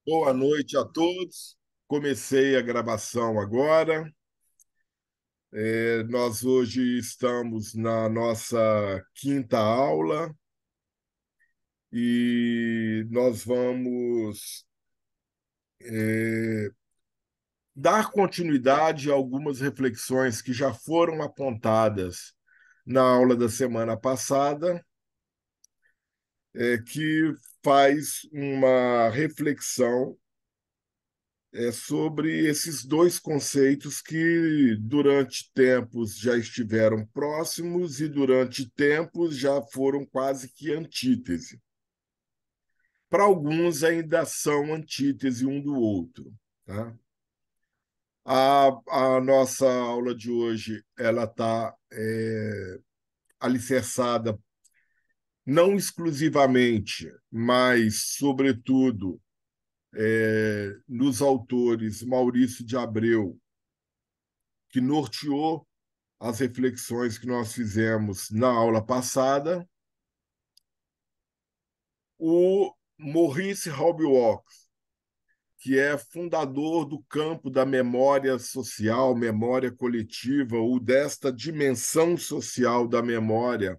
Boa noite a todos. Comecei a gravação agora. Nós hoje estamos na nossa quinta aula e nós vamos dar continuidade a algumas reflexões que já foram apontadas na aula da semana passada, que faz uma reflexão sobre esses dois conceitos que durante tempos já estiveram próximos e durante tempos já foram quase que antítese. Para alguns ainda são antítese um do outro, tá? A nossa aula de hoje ela está alicerçada não exclusivamente, mas sobretudo nos autores Maurício de Abreu, que norteou as reflexões que nós fizemos na aula passada, o Maurice Robuchon, que é fundador do campo da memória social, memória coletiva, ou desta dimensão social da memória,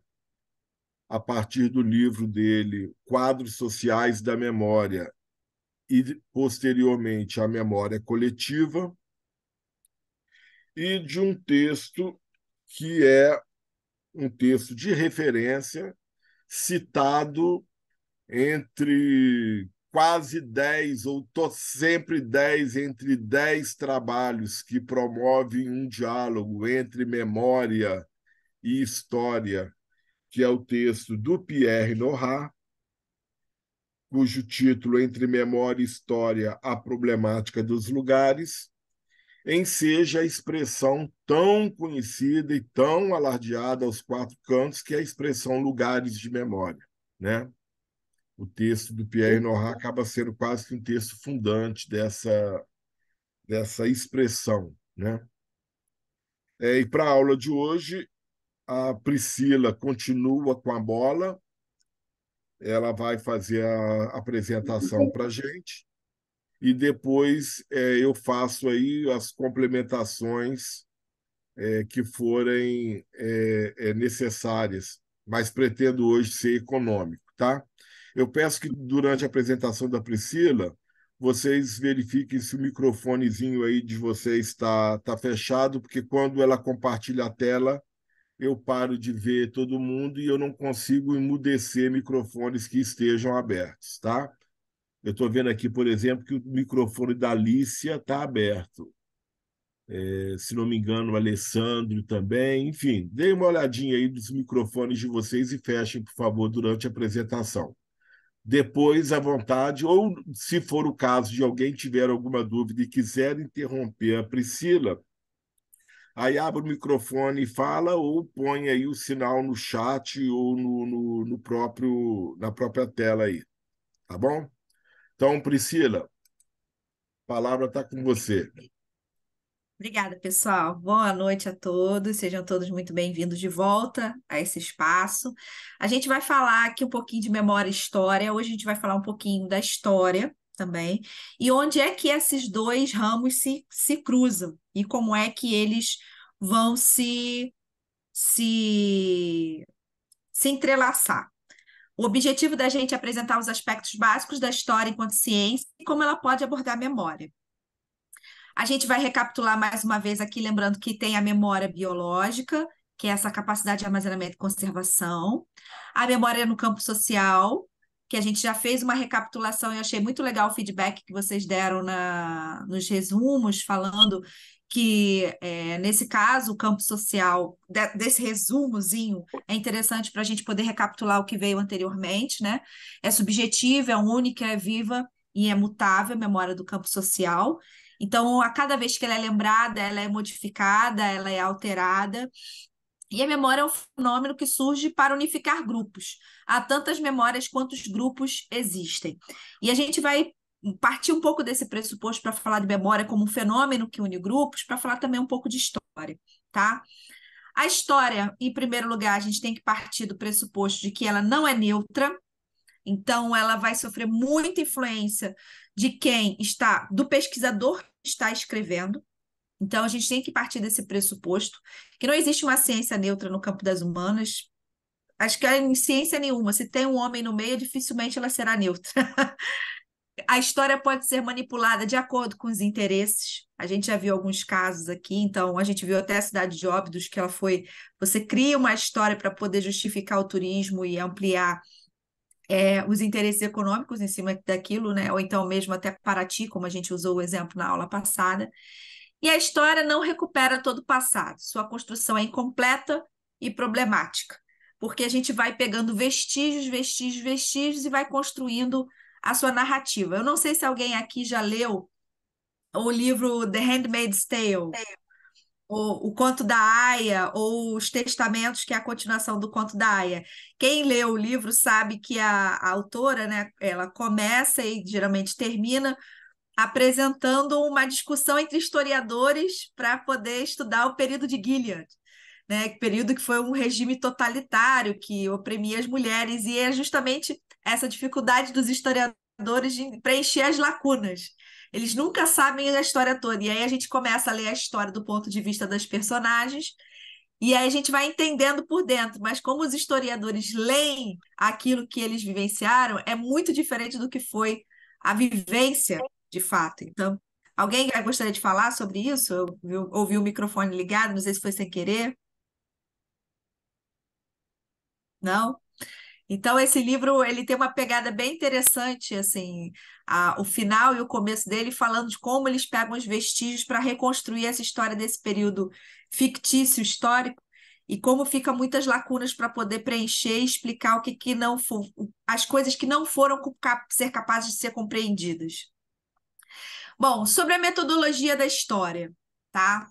a partir do livro dele, Quadros Sociais da Memória, e posteriormente a memória coletiva, e de um texto que é um texto de referência, citado entre quase 10, ou sempre 10, entre 10 trabalhos que promovem um diálogo entre memória e história, que é o texto do Pierre Nora, cujo título Entre Memória e História, a Problemática dos Lugares, enseja a expressão tão conhecida e tão alardeada aos quatro cantos, que é a expressão lugares de memória, né? O texto do Pierre Nora acaba sendo quase que um texto fundante dessa expressão, né? E para a aula de hoje, a Priscila continua com a bola, ela vai fazer a apresentação para a gente, e depois eu faço aí as complementações que forem necessárias, mas pretendo hoje ser econômico, tá? Eu peço que durante a apresentação da Priscila, vocês verifiquem se o microfonezinho aí de vocês está fechado, porque quando ela compartilha a tela, eu paro de ver todo mundo e eu não consigo emudecer microfones que estejam abertos, tá? Eu estou vendo aqui, por exemplo, que o microfone da Alicia está aberto. Se não me engano, o Alessandro também. Enfim, deem uma olhadinha aí nos microfones de vocês e fechem, por favor, durante a apresentação. Depois, à vontade, ou se for o caso de alguém tiver alguma dúvida e quiser interromper a Priscila, aí abre o microfone e fala, ou põe aí o sinal no chat ou na própria tela aí, tá bom? Então, Priscila, a palavra está com você. Obrigada, pessoal. Boa noite a todos. Sejam todos muito bem-vindos de volta a esse espaço. A gente vai falar aqui um pouquinho de memória e história. Hoje a gente vai falar um pouquinho da história também. E onde é que esses dois ramos se cruzam e como é que eles vão se, se entrelaçar. O objetivo da gente é apresentar os aspectos básicos da história enquanto ciência e como ela pode abordar a memória. A gente vai recapitular mais uma vez aqui, lembrando que tem a memória biológica, que é essa capacidade de armazenamento e conservação, a memória no campo social, que a gente já fez uma recapitulação e eu achei muito legal o feedback que vocês deram nos resumos, falando que, nesse caso, o campo social, desse resumozinho, é interessante para a gente poder recapitular o que veio anteriormente, né? É subjetiva, é única, é viva e é mutável a memória do campo social. Então, a cada vez que ela é lembrada, ela é modificada, ela é alterada. E a memória é um fenômeno que surge para unificar grupos. Há tantas memórias quantos grupos existem. E a gente vai partir um pouco desse pressuposto para falar de memória como um fenômeno que une grupos, para falar também um pouco de história, tá? A história, em primeiro lugar, a gente tem que partir do pressuposto de que ela não é neutra, Então, ela vai sofrer muita influência de quem está, do pesquisador que está escrevendo. Então, a gente tem que partir desse pressuposto que não existe uma ciência neutra no campo das humanas. Acho que em ciência nenhuma, se tem um homem no meio, dificilmente ela será neutra. A história pode ser manipulada de acordo com os interesses. A gente já viu alguns casos aqui, então a gente viu até a cidade de Óbidos, que ela foi. Você cria uma história para poder justificar o turismo e ampliar os interesses econômicos em cima daquilo, né? Ou então mesmo até Paraty, como a gente usou o exemplo na aula passada. E a história não recupera todo o passado. Sua construção é incompleta e problemática, porque a gente vai pegando vestígios, vestígios, vestígios e vai construindo a sua narrativa. Eu não sei se alguém aqui já leu o livro The Handmaid's Tale, o Conto da Aia, ou Os Testamentos, que é a continuação do Conto da Aia. Quem lê o livro sabe que a autora, né, ela começa e geralmente termina apresentando uma discussão entre historiadores para poder estudar o período de Gilead, né? Período que foi um regime totalitário que oprimia as mulheres, e é justamente essa dificuldade dos historiadores de preencher as lacunas. Eles nunca sabem a história toda, e aí a gente começa a ler a história do ponto de vista das personagens, e aí a gente vai entendendo por dentro, mas como os historiadores leem aquilo que eles vivenciaram, é muito diferente do que foi a vivência de fato. Então, alguém gostaria de falar sobre isso? Eu ouvi o microfone ligado, não sei se foi sem querer. Não? Então, esse livro ele tem uma pegada bem interessante, assim, o final e o começo dele, falando de como eles pegam os vestígios para reconstruir essa história desse período fictício histórico e como fica muitas lacunas para poder preencher e explicar o que não for, as coisas que não foram ser capazes de ser compreendidas. Bom, sobre a metodologia da história, tá?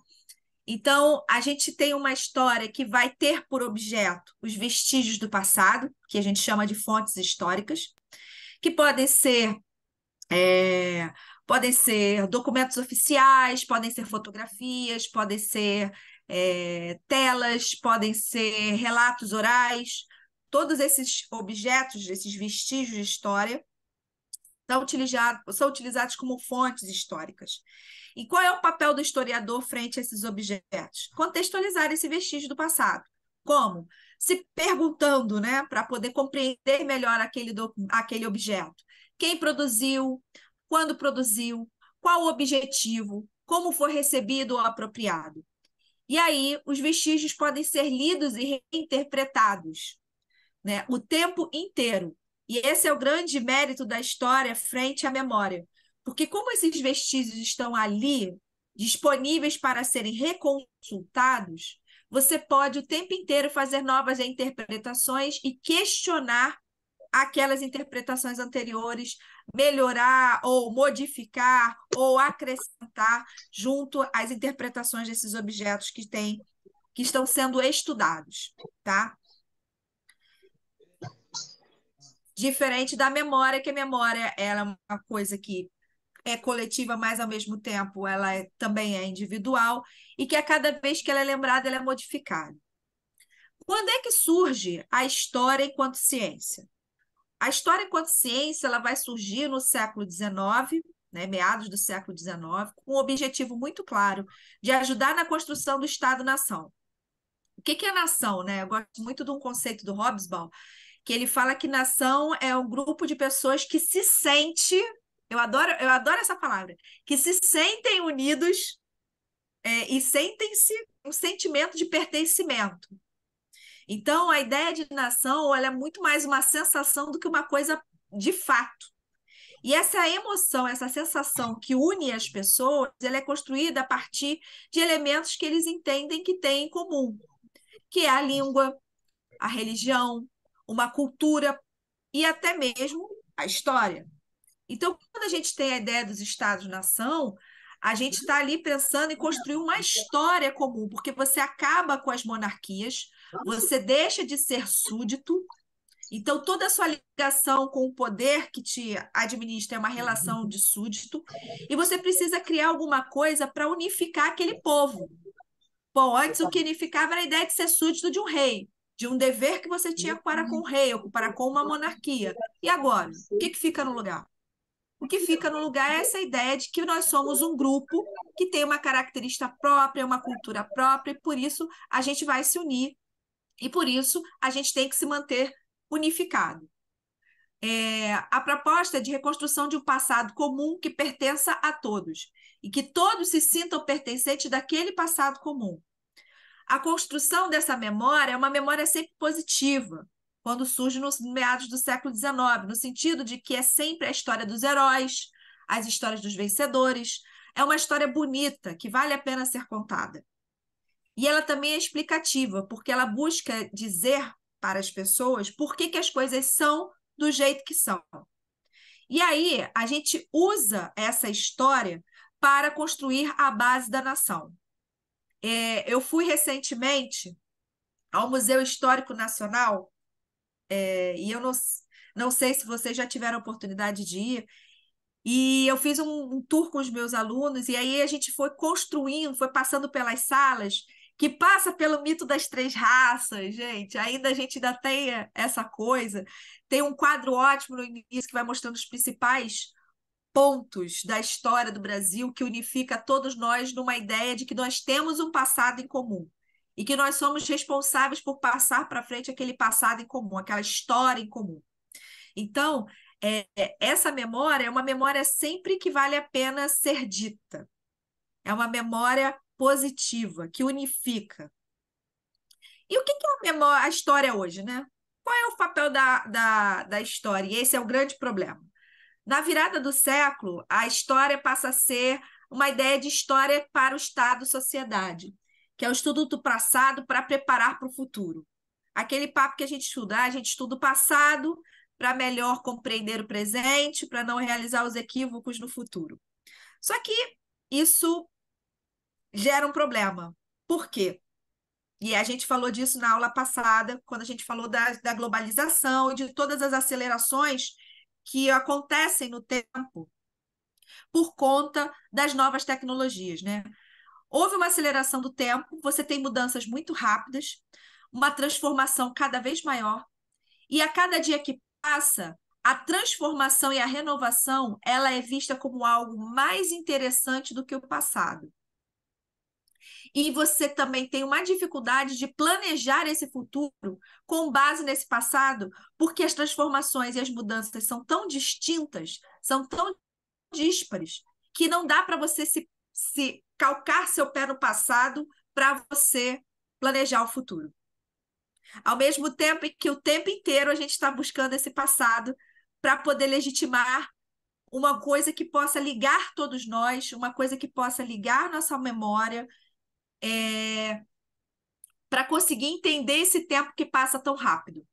Então, a gente tem uma história que vai ter por objeto os vestígios do passado, que a gente chama de fontes históricas, que é, podem ser documentos oficiais, podem ser fotografias, podem ser telas, podem ser relatos orais. Todos esses objetos, esses vestígios de história, são utilizados como fontes históricas. E qual é o papel do historiador frente a esses objetos? Contextualizar esse vestígio do passado. Como? Se perguntando, né, para poder compreender melhor aquele objeto. Quem produziu, quando produziu, qual o objetivo, como foi recebido ou apropriado. E aí, os vestígios podem ser lidos e reinterpretados, né, o tempo inteiro. E esse é o grande mérito da história frente à memória. Porque como esses vestígios estão ali, disponíveis para serem reconsultados, você pode o tempo inteiro fazer novas interpretações e questionar aquelas interpretações anteriores, melhorar ou modificar ou acrescentar junto às interpretações desses objetos que estão sendo estudados, tá? Diferente da memória, que a memória ela é uma coisa que é coletiva, mas ao mesmo tempo também é individual, e que a cada vez que ela é lembrada, ela é modificada. Quando é que surge a história enquanto ciência? A história enquanto ciência ela vai surgir no século XIX, né, meados do século XIX, com um objetivo muito claro de ajudar na construção do Estado-nação. O que é nação, né? Eu gosto muito de um conceito do Hobsbawm, que ele fala que nação é um grupo de pessoas que se sente, eu adoro essa palavra, que se sentem unidos e sentem-se um sentimento de pertencimento. Então, a ideia de nação ela é muito mais uma sensação do que uma coisa de fato. E essa emoção, essa sensação que une as pessoas, ela é construída a partir de elementos que eles entendem que têm em comum, que é a língua, a religião, uma cultura e até mesmo a história. Então, quando a gente tem a ideia dos Estados-nação, a gente está ali pensando em construir uma história comum, porque você acaba com as monarquias, você deixa de ser súdito, então toda a sua ligação com o poder que te administra é uma relação de súdito, e você precisa criar alguma coisa para unificar aquele povo. Bom, antes o que unificava era a ideia de ser súdito de um rei. de um dever que você tinha para com o rei ou para com uma monarquia. E agora? O que fica no lugar? O que fica no lugar é essa ideia de que nós somos um grupo que tem uma característica própria, uma cultura própria, e por isso a gente vai se unir, e por isso a gente tem que se manter unificado. A proposta é de reconstrução de um passado comum que pertença a todos, e que todos se sintam pertencentes daquele passado comum. A construção dessa memória é uma memória sempre positiva, quando surge nos meados do século XIX, no sentido de que é sempre a história dos heróis, as histórias dos vencedores. É uma história bonita, que vale a pena ser contada. E ela também é explicativa, porque ela busca dizer para as pessoas por que as coisas são do jeito que são. E aí, a gente usa essa história para construir a base da nação. Eu fui recentemente ao Museu Histórico Nacional, e eu não sei se vocês já tiveram a oportunidade de ir, e eu fiz um tour com os meus alunos, e aí a gente foi construindo, foi passando pelas salas, que passa pelo mito das três raças, gente. Ainda a gente ainda tem essa coisa. Tem um quadro ótimo no início que vai mostrando os principais pontos da história do Brasil que unifica todos nós numa ideia de que nós temos um passado em comum e que nós somos responsáveis por passar para frente aquele passado em comum, aquela história em comum. Então, essa memória é uma memória sempre que vale a pena ser dita. É uma memória positiva, que unifica. E o que é a história hoje, né? Qual é o papel da história? E esse é o grande problema. Na virada do século, a história passa a ser uma ideia de história para o Estado-sociedade, que é o estudo do passado para preparar para o futuro. Aquele papo que a gente estuda o passado para melhor compreender o presente, para não realizar os equívocos no futuro. Só que isso gera um problema. Por quê? E a gente falou disso na aula passada, quando a gente falou da globalização e de todas as acelerações que acontecem no tempo por conta das novas tecnologias, né? Houve uma aceleração do tempo, você tem mudanças muito rápidas, uma transformação cada vez maior, e a cada dia que passa, a transformação e a renovação, ela é vista como algo mais interessante do que o passado. E você também tem uma dificuldade de planejar esse futuro com base nesse passado, porque as transformações e as mudanças são tão distintas, são tão díspares, que não dá para você se calcar seu pé no passado para você planejar o futuro. Ao mesmo tempo que o tempo inteiro a gente está buscando esse passado para poder legitimar uma coisa que possa ligar todos nós, uma coisa que possa ligar nossa memória, para conseguir entender esse tempo que passa tão rápido.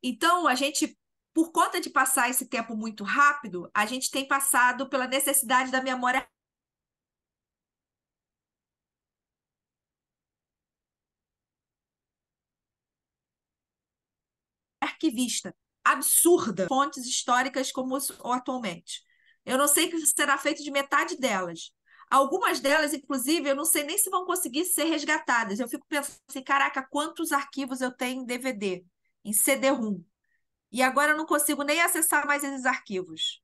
Então, a gente, por conta de passar esse tempo muito rápido, a gente tem passado pela necessidade da memória arquivista, absurda, fontes históricas como atualmente. Eu não sei o que será feito de metade delas. Algumas delas, inclusive, eu não sei nem se vão conseguir ser resgatadas. Eu fico pensando assim, caraca, quantos arquivos eu tenho em DVD, em CD-ROM? E agora eu não consigo nem acessar mais esses arquivos.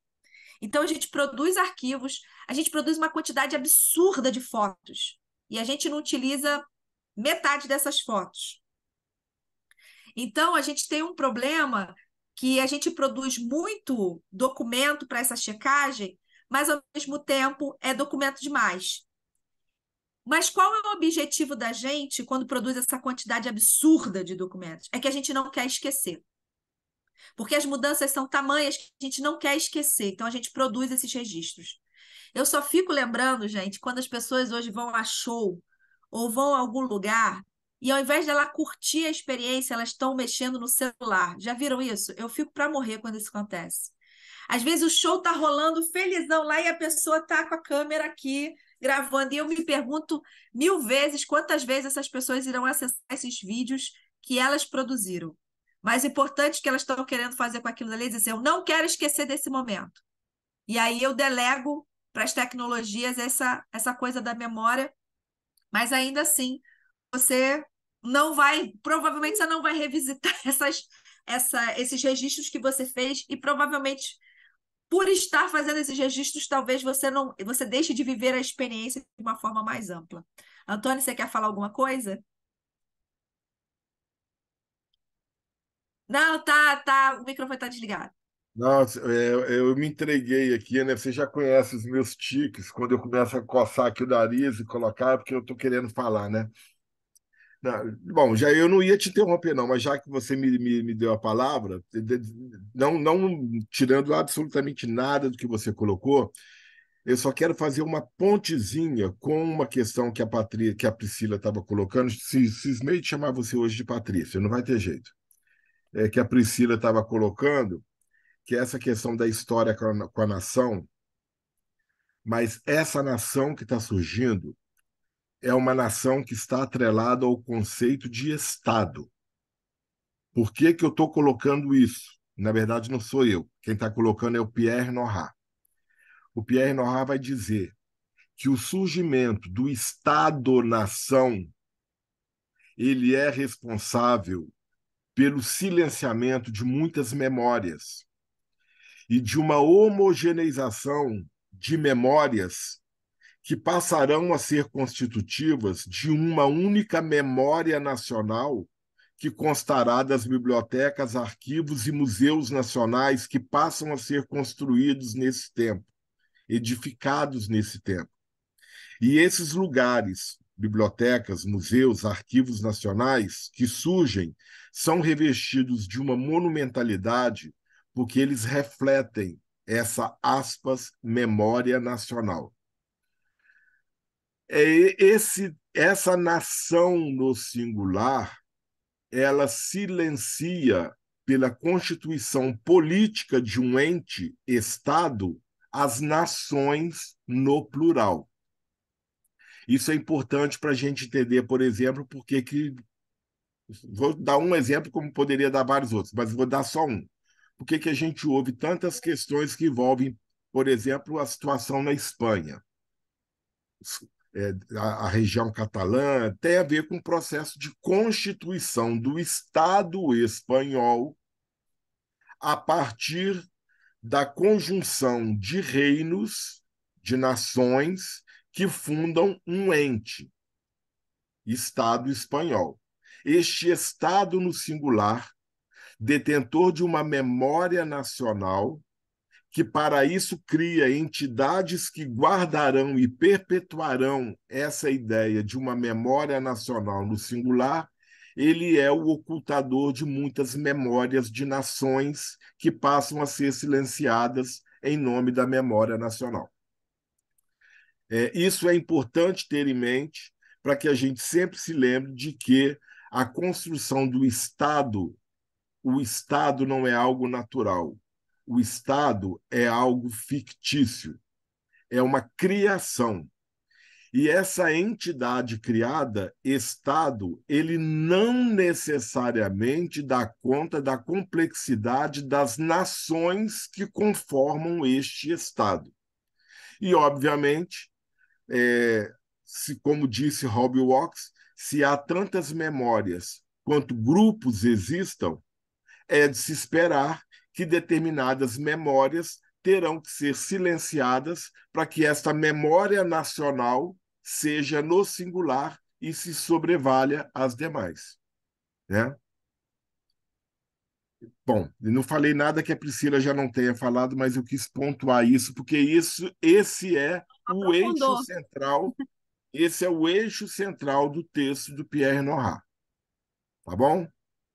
Então, a gente produz arquivos, a gente produz uma quantidade absurda de fotos, e a gente não utiliza metade dessas fotos. Então, a gente tem um problema que a gente produz muito documento para essa checagem, mas, ao mesmo tempo, é documento demais. Mas qual é o objetivo da gente quando produz essa quantidade absurda de documentos? É que a gente não quer esquecer. Porque as mudanças são tamanhas que a gente não quer esquecer, então a gente produz esses registros. Eu só fico lembrando, gente, quando as pessoas hoje vão a show ou vão a algum lugar e ao invés de ela curtir a experiência, elas estão mexendo no celular. Já viram isso? Eu fico para morrer quando isso acontece. Às vezes o show tá rolando felizão lá e a pessoa tá com a câmera aqui gravando e eu me pergunto 1000 vezes quantas vezes essas pessoas irão acessar esses vídeos que elas produziram. Mais importante que elas estão querendo fazer com aquilo ali é dizer, eu não quero esquecer desse momento. E aí eu delego para as tecnologias essa coisa da memória, mas ainda assim você provavelmente você não vai revisitar esses registros que você fez e provavelmente por estar fazendo esses registros, talvez você deixe de viver a experiência de uma forma mais ampla. Antônio, você quer falar alguma coisa? Não, tá, o microfone está desligado. Nossa, eu me entreguei aqui, né? Você já conhece os meus tiques, quando eu começo a coçar aqui o nariz e colocar, é porque eu estou querendo falar, né? Bom, já eu não ia te interromper, não, mas já que você me deu a palavra, não tirando absolutamente nada do que você colocou, eu só quero fazer uma pontezinha com uma questão que a Priscila estava colocando. Cismei de chamar você hoje de Patrícia, não vai ter jeito. É que a Priscila estava colocando, que é essa questão da história com a nação, mas essa nação que está surgindo é uma nação que está atrelada ao conceito de Estado. Por que que eu estou colocando isso? Na verdade, não sou eu. Quem está colocando é o Pierre Nora. O Pierre Nora vai dizer que o surgimento do Estado-nação ele é responsável pelo silenciamento de muitas memórias e de uma homogeneização de memórias que passarão a ser constitutivas de uma única memória nacional que constará das bibliotecas, arquivos e museus nacionais que passam a ser construídos nesse tempo, edificados nesse tempo. E esses lugares, bibliotecas, museus, arquivos nacionais que surgem, são revestidos de uma monumentalidade porque eles refletem essa, aspas, memória nacional. Essa nação no singular, ela silencia pela constituição política de um ente, Estado, as nações no plural. Isso é importante para a gente entender, por exemplo, porque que. Vou dar um exemplo, como poderia dar vários outros, mas vou dar só um. Por que que a gente ouve tantas questões que envolvem, por exemplo, a situação na Espanha? A região catalã tem a ver com o processo de constituição do Estado espanhol a partir da conjunção de reinos, de nações que fundam um ente, Estado espanhol. Este Estado no singular, detentor de uma memória nacional, que para isso cria entidades que guardarão e perpetuarão essa ideia de uma memória nacional no singular, ele é o ocultador de muitas memórias de nações que passam a ser silenciadas em nome da memória nacional. Isso é importante ter em mente para que a gente sempre se lembre de que a construção do Estado, o Estado não é algo natural. O Estado é algo fictício, é uma criação. E essa entidade criada, Estado, ele não necessariamente dá conta da complexidade das nações que conformam este Estado. E, obviamente, como disse Robbie Williams, se há tantas memórias quanto grupos existam, é de se esperar que determinadas memórias terão que ser silenciadas para que esta memória nacional seja no singular e se sobrevalha às demais, né? Bom, não falei nada que a Priscila já não tenha falado, mas eu quis pontuar isso, porque esse é o eixo Aprofundou. central, esse é o eixo central do texto do Pierre Nora. Tá bom?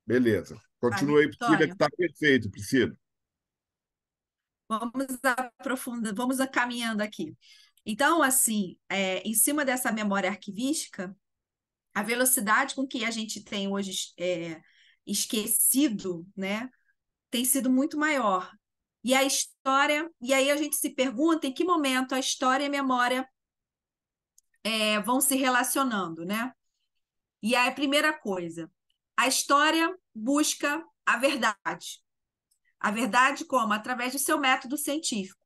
Beleza. Vale, Continua aí, Priscila, que Antônio. está perfeito, Priscila. Vamos aprofundando, vamos caminhando aqui. Então, assim, em cima dessa memória arquivística, a velocidade com que a gente tem hoje esquecido, né, tem sido muito maior. E a história, e aí a gente se pergunta em que momento a história e a memória vão se relacionando, né? E aí a primeira coisa, a história busca a verdade. A verdade como? Através do seu método científico.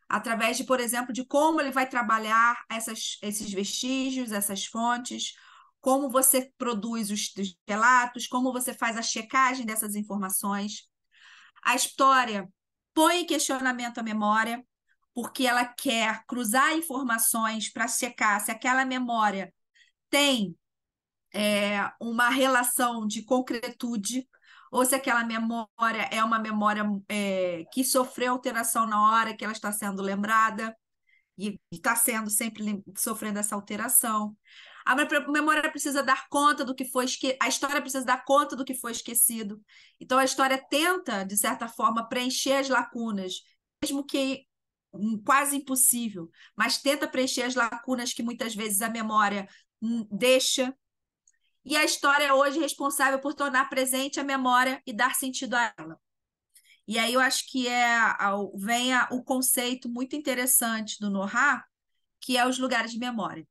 Através de, por exemplo, de como ele vai trabalhar esses vestígios, essas fontes, como você produz os relatos, como você faz a checagem dessas informações. A história põe em questionamento a memória, porque ela quer cruzar informações para checar se aquela memória tem uma relação de concretude, ou se aquela memória é uma memória que sofreu alteração na hora que ela está sendo lembrada, e está sendo sempre sofrendo essa alteração. A memória precisa dar conta do que foi a história precisa dar conta do que foi esquecido. Então a história tenta, de certa forma, preencher as lacunas, mesmo que quase impossível, mas tenta preencher as lacunas que muitas vezes a memória deixa. E a história é hoje responsável por tornar presente a memória e dar sentido a ela. E aí eu acho que vem o conceito muito interessante do Nohar, que é os lugares de memória.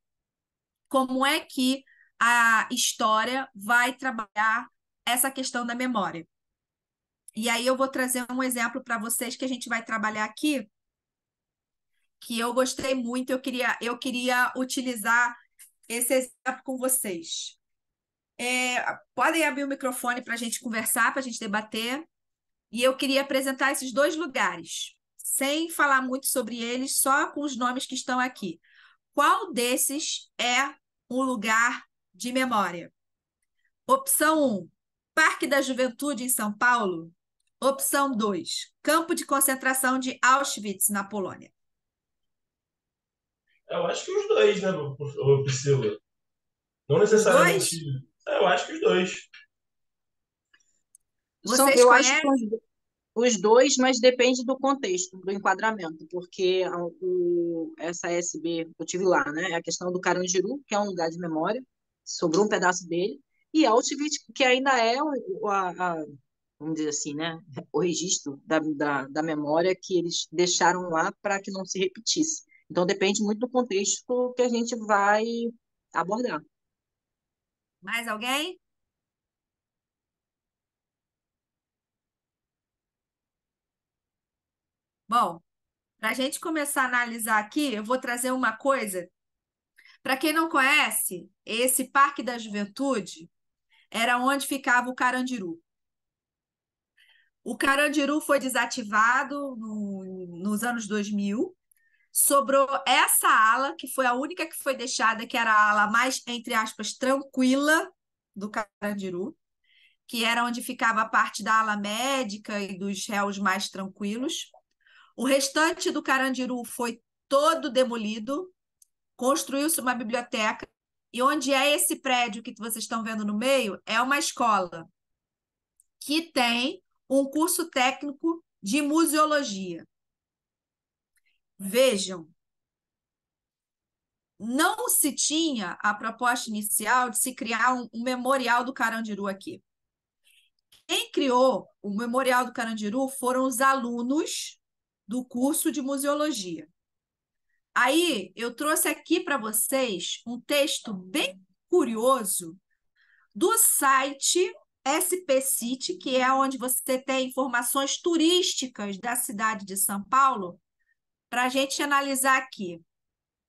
Como é que a história vai trabalhar essa questão da memória? E aí eu vou trazer um exemplo para vocês que a gente vai trabalhar aqui, que eu gostei muito, eu queria utilizar esse exemplo com vocês. Podem abrir o microfone para a gente conversar, para a gente debater. E eu queria apresentar esses dois lugares, sem falar muito sobre eles, só com os nomes que estão aqui. Qual desses é um lugar de memória? Opção 1, Parque da Juventude em São Paulo. Opção 2, Campo de Concentração de Auschwitz, na Polônia. Eu acho que os dois, né, Priscila? Não Os necessariamente. dois? Eu acho que os dois. Vocês Eu acho que conhecem? os dois, mas depende do contexto, do enquadramento, porque essa SB, eu tive lá, né? A questão do Carandiru, que é um lugar de memória, sobrou um pedaço dele, e Auschwitz, que ainda é vamos dizer assim, né? O registro da memória que eles deixaram lá para que não se repetisse. Então, depende muito do contexto que a gente vai abordar. Mais alguém? Bom, para a gente começar a analisar aqui, eu vou trazer uma coisa. Para quem não conhece, esse Parque da Juventude era onde ficava o Carandiru. O Carandiru foi desativado nos anos 2000. Sobrou essa ala, que foi a única que foi deixada, que era a ala mais, entre aspas, tranquila do Carandiru, que era onde ficava a parte da ala médica e dos réus mais tranquilos. O restante do Carandiru foi todo demolido, construiu-se uma biblioteca, e onde é esse prédio que vocês estão vendo no meio é uma escola que tem um curso técnico de museologia. Vejam, não se tinha a proposta inicial de se criar um memorial do Carandiru aqui. Quem criou o memorial do Carandiru foram os alunos do curso de museologia. Aí eu trouxe aqui para vocês um texto bem curioso do site SP City, que é onde você tem informações turísticas da cidade de São Paulo, para a gente analisar aqui.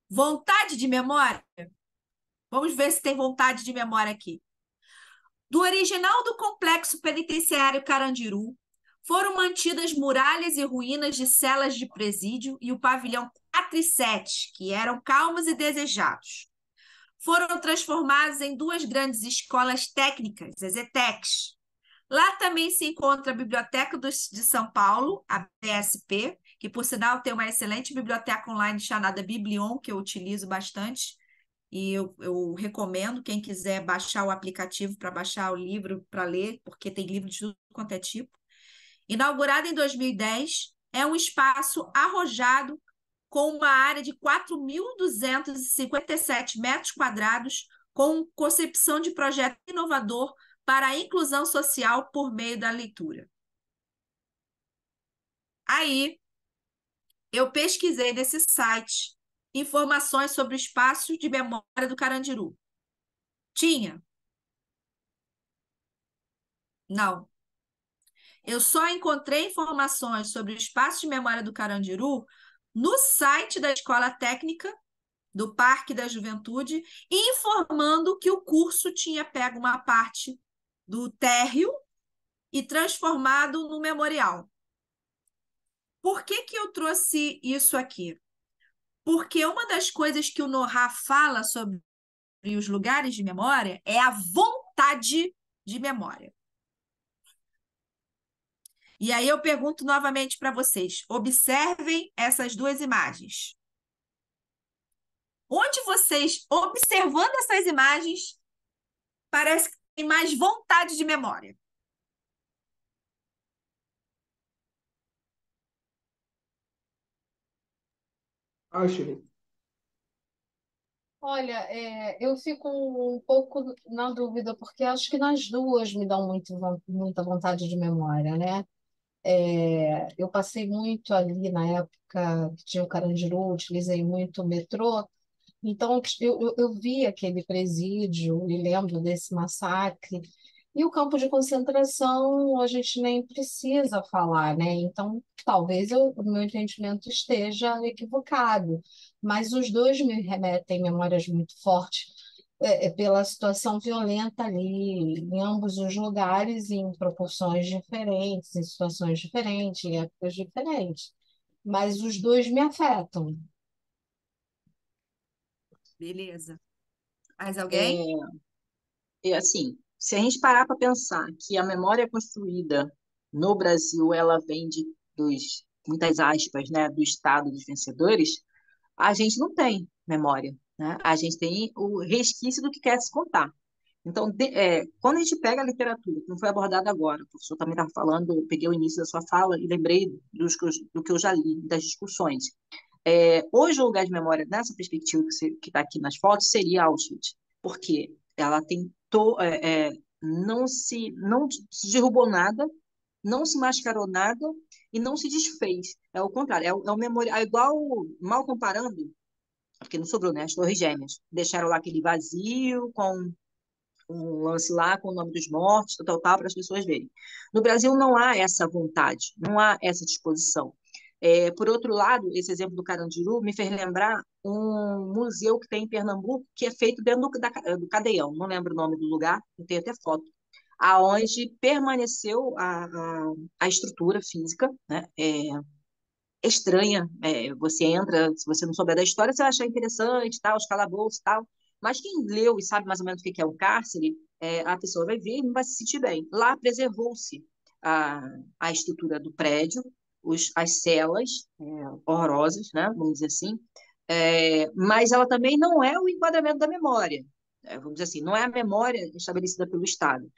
Vontade de memória? Vamos ver se tem vontade de memória aqui. Do original do complexo penitenciário Carandiru, foram mantidas muralhas e ruínas de celas de presídio e o pavilhão 4 e 7, que eram calmos e desejados. Foram transformados em duas grandes escolas técnicas, as ETECs. Lá também se encontra a Biblioteca de São Paulo, a BSP, que, por sinal, tem uma excelente biblioteca online chamada Biblion, que eu utilizo bastante, e eu recomendo quem quiser baixar o aplicativo para baixar o livro para ler, porque tem livro de tudo quanto é tipo. Inaugurado em 2010, é um espaço arrojado com uma área de 4.257 metros quadrados, com concepção de projeto inovador para a inclusão social por meio da leitura. Aí, eu pesquisei nesse site informações sobre o espaço de memória do Carandiru. Tinha? Não. Eu só encontrei informações sobre o espaço de memória do Carandiru no site da Escola Técnica do Parque da Juventude, informando que o curso tinha pego uma parte do térreo e transformado no memorial. Por que que eu trouxe isso aqui? Porque uma das coisas que o Nohar fala sobre os lugares de memória é a vontade de memória. E aí eu pergunto novamente para vocês, observem essas duas imagens. Onde vocês, observando essas imagens, parece que tem mais vontade de memória? Acho. Olha, eu fico um pouco na dúvida, porque acho que nas duas me dão muita vontade de memória, né? Eu passei muito ali na época que tinha o Carandiru, utilizei muito o metrô, então eu vi aquele presídio e lembro desse massacre. E o campo de concentração a gente nem precisa falar, né? Então talvez o meu entendimento esteja equivocado, mas os dois me remetem memórias muito fortes pela situação violenta ali, em ambos os lugares, em proporções diferentes, em situações diferentes, em épocas diferentes. Mas os dois me afetam. Beleza. Mais alguém? É, assim, se a gente parar para pensar que a memória construída no Brasil, ela vem dos, muitas aspas, né, do Estado dos vencedores, a gente não tem memória, né? A gente tem o resquício do que quer se contar. Então, quando a gente pega a literatura, que não foi abordada agora, o professor também estava falando, eu peguei o início da sua fala e lembrei do que eu já li, das discussões. Hoje, o lugar de memória, nessa perspectiva que está aqui nas fotos, seria Auschwitz, porque ela tentou, não se derrubou nada, não se mascarou nada e não se desfez. É o contrário, é o memorial, é igual, mal comparando, porque não sobrou, né? As Torres Gêmeas. Deixaram lá aquele vazio com um lance lá com o nome dos mortos, tal, tal, para as pessoas verem. No Brasil não há essa vontade, não há essa disposição. Por outro lado, esse exemplo do Carandiru me fez lembrar um museu que tem em Pernambuco, que é feito dentro do Cadeião, não lembro o nome do lugar, eu tenho até foto, aonde permaneceu a estrutura física, né? Estranha, você entra, se você não souber da história, você vai achar interessante, tal, os calabouços e tal, mas quem leu e sabe mais ou menos o que é um cárcere, a pessoa vai ver e não vai se sentir bem. Lá preservou-se a estrutura do prédio, as celas horrorosas, né, vamos dizer assim, mas ela também não é o enquadramento da memória, vamos dizer assim, não é a memória estabelecida pelo Estado.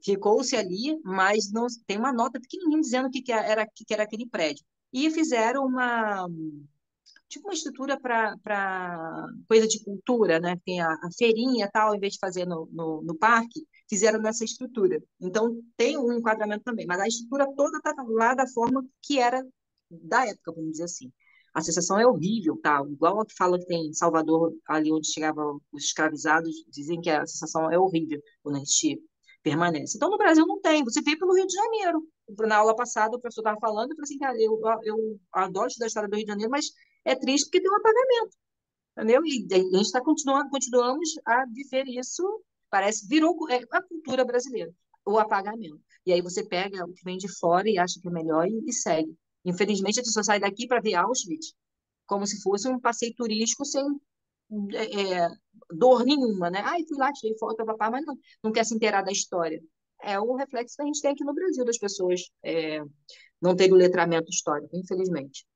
Ficou-se ali, mas não tem uma nota pequenininha dizendo que era aquele prédio. E fizeram tipo uma estrutura para coisa de cultura, né? Tem a feirinha e tal, em vez de fazer no parque, fizeram nessa estrutura. Então, tem um enquadramento também, mas a estrutura toda está lá da forma que era da época, vamos dizer assim. A sensação é horrível, tá? Igual a que fala que tem em Salvador, ali onde chegavam os escravizados, dizem que a sensação é horrível quando a gente permanece. Então, no Brasil não tem. Você vê pelo Rio de Janeiro. Na aula passada, o professor estava falando, eu falei assim, cara, eu adoro estudar a história do Rio de Janeiro, mas é triste porque tem um apagamento, entendeu? E a gente continuamos a viver isso, parece, virou a cultura brasileira, o apagamento. E aí você pega o que vem de fora e acha que é melhor e segue. Infelizmente, a pessoa sai daqui para ver Auschwitz como se fosse um passeio turístico sem é, dor nenhuma, né? Ai, fui lá, tirei foto, papá, mas não quer se inteirar da história. É o reflexo que a gente tem aqui no Brasil, das pessoas não terem o letramento histórico, infelizmente.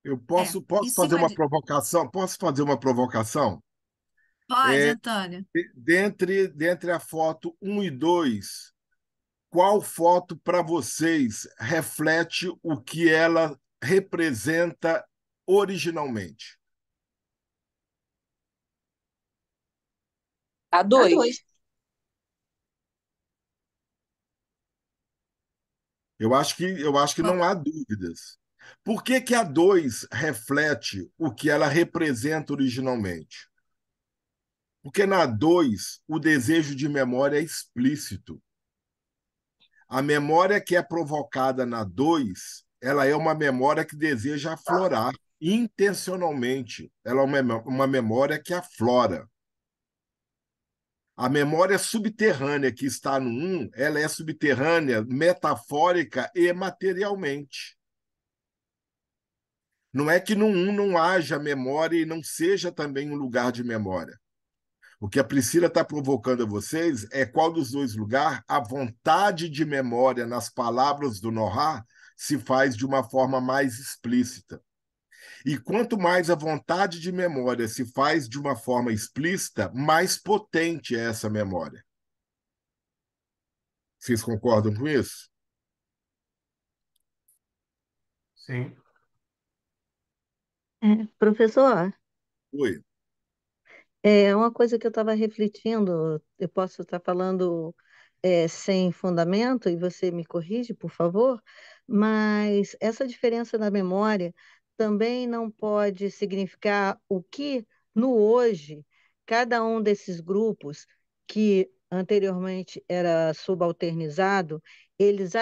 Eu posso Em fazer cima uma de... provocação? Posso fazer uma provocação? Pode, É, Antônio. dentre a foto um e 2, qual foto para vocês reflete o que ela representa originalmente? A dois. Eu acho que não há dúvidas. Por que que a 2 reflete o que ela representa originalmente? Porque na 2 o desejo de memória é explícito. A memória que é provocada na 2, ela é uma memória que deseja aflorar. intencionalmente. Ela é uma memória que aflora. A memória subterrânea que está no um, ela é subterrânea, metafórica e materialmente. Não é que no um não haja memória e não seja também um lugar de memória. O que a Priscila está provocando a vocês é qual dos dois lugares a vontade de memória nas palavras do Nohar se faz de uma forma mais explícita. E quanto mais a vontade de memória se faz de uma forma explícita, mais potente é essa memória. Vocês concordam com isso? Sim. Professor, Oi. é uma coisa que eu estava refletindo, eu posso estar falando sem fundamento, e você me corrige, por favor, mas essa diferença na memória também não pode significar o que, no hoje, cada um desses grupos que anteriormente era subalternizado, eles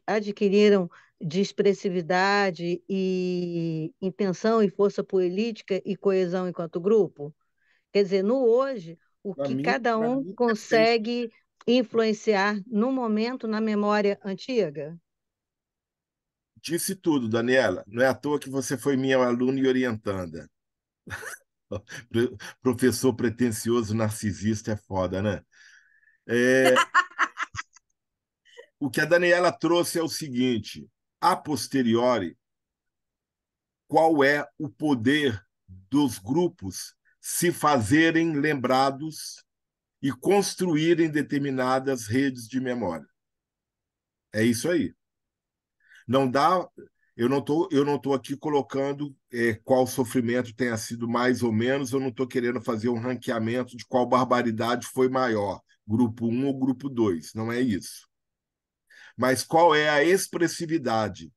adquiriram de expressividade e intenção e força política e coesão enquanto grupo? Quer dizer, no hoje, o Para que mim, cada para um mim, perfeito. consegue influenciar no momento na memória antiga? Disse tudo, Daniela. Não é à toa que você foi minha aluna e orientanda. Professor pretensioso narcisista é foda, né? É, o que a Daniela trouxe é o seguinte: a posteriori, qual é o poder dos grupos se fazerem lembrados e construírem determinadas redes de memória? É isso aí. Não dá, eu não tô aqui colocando qual sofrimento tenha sido mais ou menos, eu não estou querendo fazer um ranqueamento de qual barbaridade foi maior, grupo um ou grupo 2, não é isso. Mas qual é a expressividade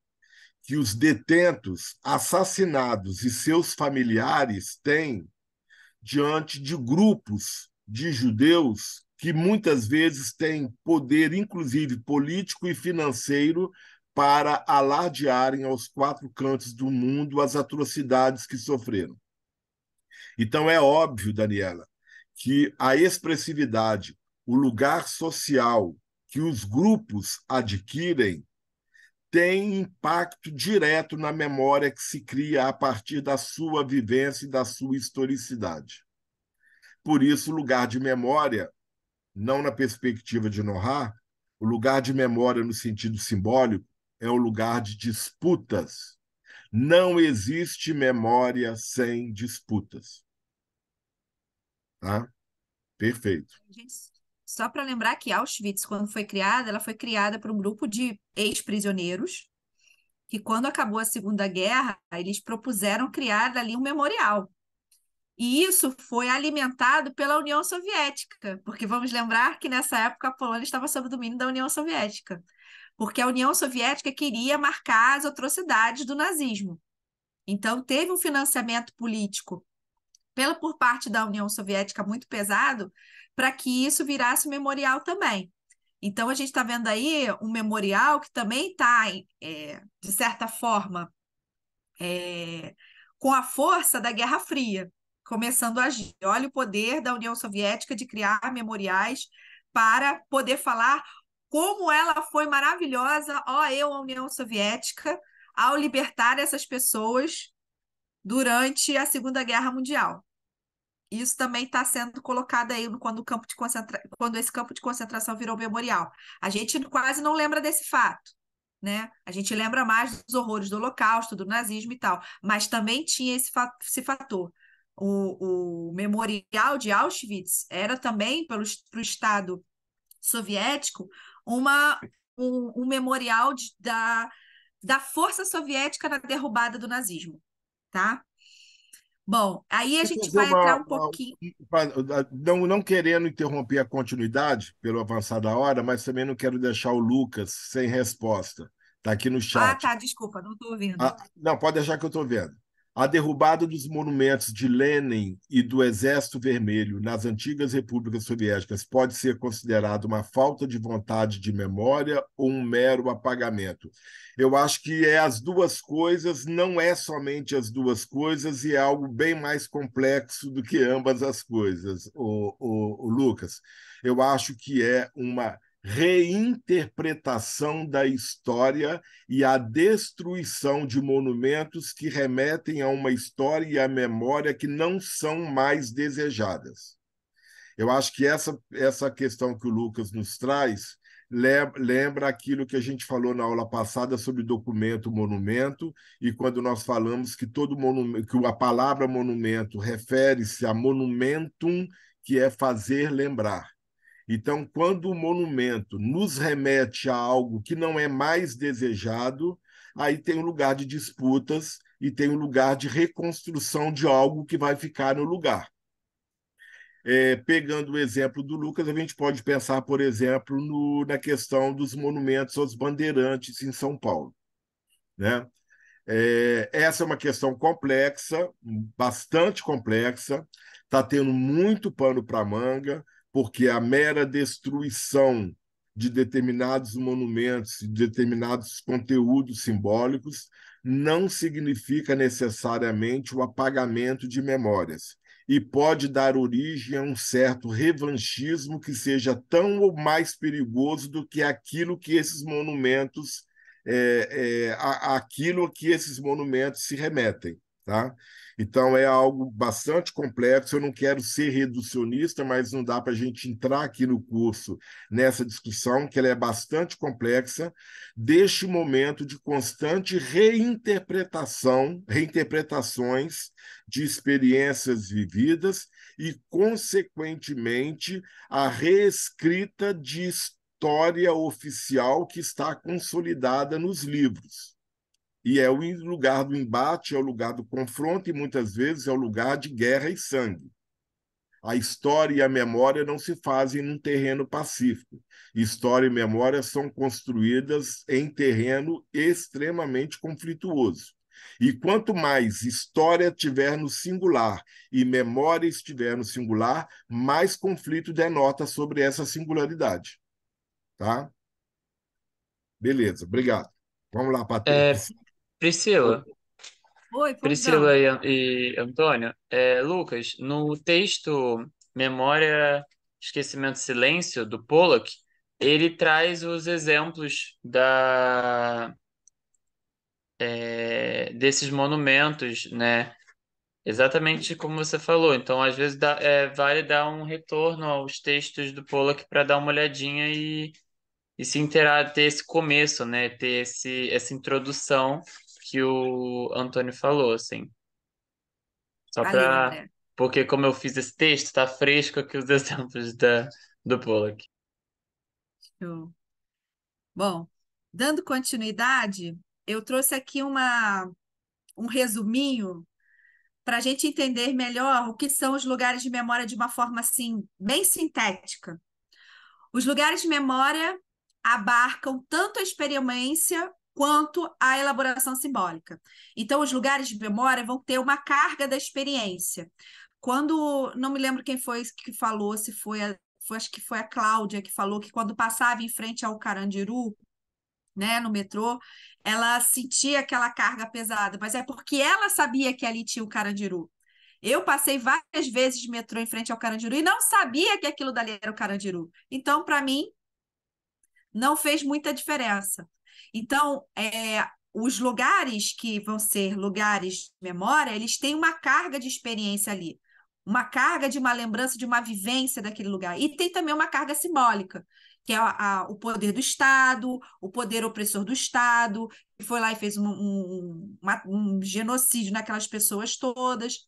que os detentos, assassinados e seus familiares têm diante de grupos de judeus que muitas vezes têm poder, inclusive político e financeiro, para alardearem aos quatro cantos do mundo as atrocidades que sofreram. Então é óbvio, Daniela, que a expressividade, o lugar social que os grupos adquirem tem impacto direto na memória que se cria a partir da sua vivência e da sua historicidade. Por isso, o lugar de memória, não na perspectiva de Nohar, o lugar de memória no sentido simbólico é o lugar de disputas. Não existe memória sem disputas. Tá? Perfeito. Gente, só para lembrar que Auschwitz, quando foi criada, ela foi criada por um grupo de ex-prisioneiros que, quando acabou a Segunda Guerra, eles propuseram criar ali um memorial. E isso foi alimentado pela União Soviética, porque vamos lembrar que nessa época a Polônia estava sob o domínio da União Soviética, porque a União Soviética queria marcar as atrocidades do nazismo. Então, teve um financiamento político por parte da União Soviética muito pesado para que isso virasse um memorial também. Então, a gente está vendo aí um memorial que também está, de certa forma, com a força da Guerra Fria, começando a agir. Olha o poder da União Soviética de criar memoriais para poder falar como ela foi maravilhosa, a União Soviética, ao libertar essas pessoas durante a Segunda Guerra Mundial. Isso também está sendo colocado aí quando esse campo de concentração virou memorial. A gente quase não lembra desse fato, né? A gente lembra mais dos horrores do Holocausto, do nazismo e tal, mas também tinha esse fator. O memorial de Auschwitz era também, para o Estado soviético, um memorial da força soviética na derrubada do nazismo, tá? Bom, aí a Vou gente fazer vai entrar um pouquinho. não querendo interromper a continuidade pelo avançar da hora, mas também não quero deixar o Lucas sem resposta. Está aqui no Ah, chat. tá, desculpa, não estou ouvindo. Não, pode deixar que eu estou vendo. A derrubada dos monumentos de Lenin e do Exército Vermelho nas antigas repúblicas soviéticas pode ser considerada uma falta de vontade de memória ou um mero apagamento? Eu acho que é as duas coisas, não é somente as duas coisas, e é algo bem mais complexo do que ambas as coisas, o Lucas. Eu acho que é uma reinterpretação da história e a destruição de monumentos que remetem a uma história e à memória que não são mais desejadas. Eu acho que essa questão que o Lucas nos traz lembra aquilo que a gente falou na aula passada sobre documento monumento, e quando nós falamos que todo monumento, que a palavra monumento refere-se a monumentum, que é fazer lembrar. Então, quando o monumento nos remete a algo que não é mais desejado, aí tem um lugar de disputas e tem um lugar de reconstrução de algo que vai ficar no lugar. Pegando o exemplo do Lucas, a gente pode pensar, por exemplo, na questão dos monumentos aos bandeirantes em São Paulo, né? Essa é uma questão complexa, bastante complexa, está tendo muito pano para manga, porque a mera destruição de determinados monumentos, de determinados conteúdos simbólicos, não significa necessariamente o apagamento de memórias. E pode dar origem a um certo revanchismo que seja tão ou mais perigoso do que aquilo que esses monumentos aquilo que esses monumentos se remetem, tá? Então é algo bastante complexo. Eu não quero ser reducionista, mas não dá para a gente entrar aqui no curso nessa discussão, que ela é bastante complexa, deste momento de constante reinterpretações de experiências vividas e, consequentemente, a reescrita de história oficial que está consolidada nos livros. E é o lugar do embate, é o lugar do confronto e, muitas vezes, é o lugar de guerra e sangue. A história e a memória não se fazem num terreno pacífico. História e memória são construídas em terreno extremamente conflituoso. E quanto mais história tiver no singular e memória estiver no singular, mais conflito denota sobre essa singularidade. Tá? Beleza, obrigado. Vamos lá, É, Patrícia. Priscila, Oi, pois Priscila não. e Antônio, Lucas, no texto Memória, Esquecimento, Silêncio, do Pollack, ele traz os exemplos desses monumentos, né? Exatamente como você falou. Então, às vezes, vale dar um retorno aos textos do Pollack para dar uma olhadinha e se inteirar, ter esse começo, né? Ter essa introdução que o Antônio falou, assim. Só Aí, para... André. Porque como eu fiz esse texto, tá fresco aqui os exemplos do Pollack. Show. Bom, dando continuidade, eu trouxe aqui um resuminho para a gente entender melhor o que são os lugares de memória de uma forma assim, bem sintética. Os lugares de memória abarcam tanto a experiência quanto a elaboração simbólica. Então, os lugares de memória vão ter uma carga da experiência. Quando, não me lembro quem foi que falou, se acho que foi a Cláudia que falou que quando passava em frente ao Carandiru, né, no metrô, ela sentia aquela carga pesada, mas é porque ela sabia que ali tinha o Carandiru. Eu passei várias vezes de metrô em frente ao Carandiru e não sabia que aquilo dali era o Carandiru. Então, para mim, não fez muita diferença. Então, os lugares que vão ser lugares de memória, eles têm uma carga de experiência ali, uma carga de uma lembrança, de uma vivência daquele lugar. E tem também uma carga simbólica, que é o poder do Estado, o poder opressor do Estado, que foi lá e fez um genocídio naquelas pessoas todas.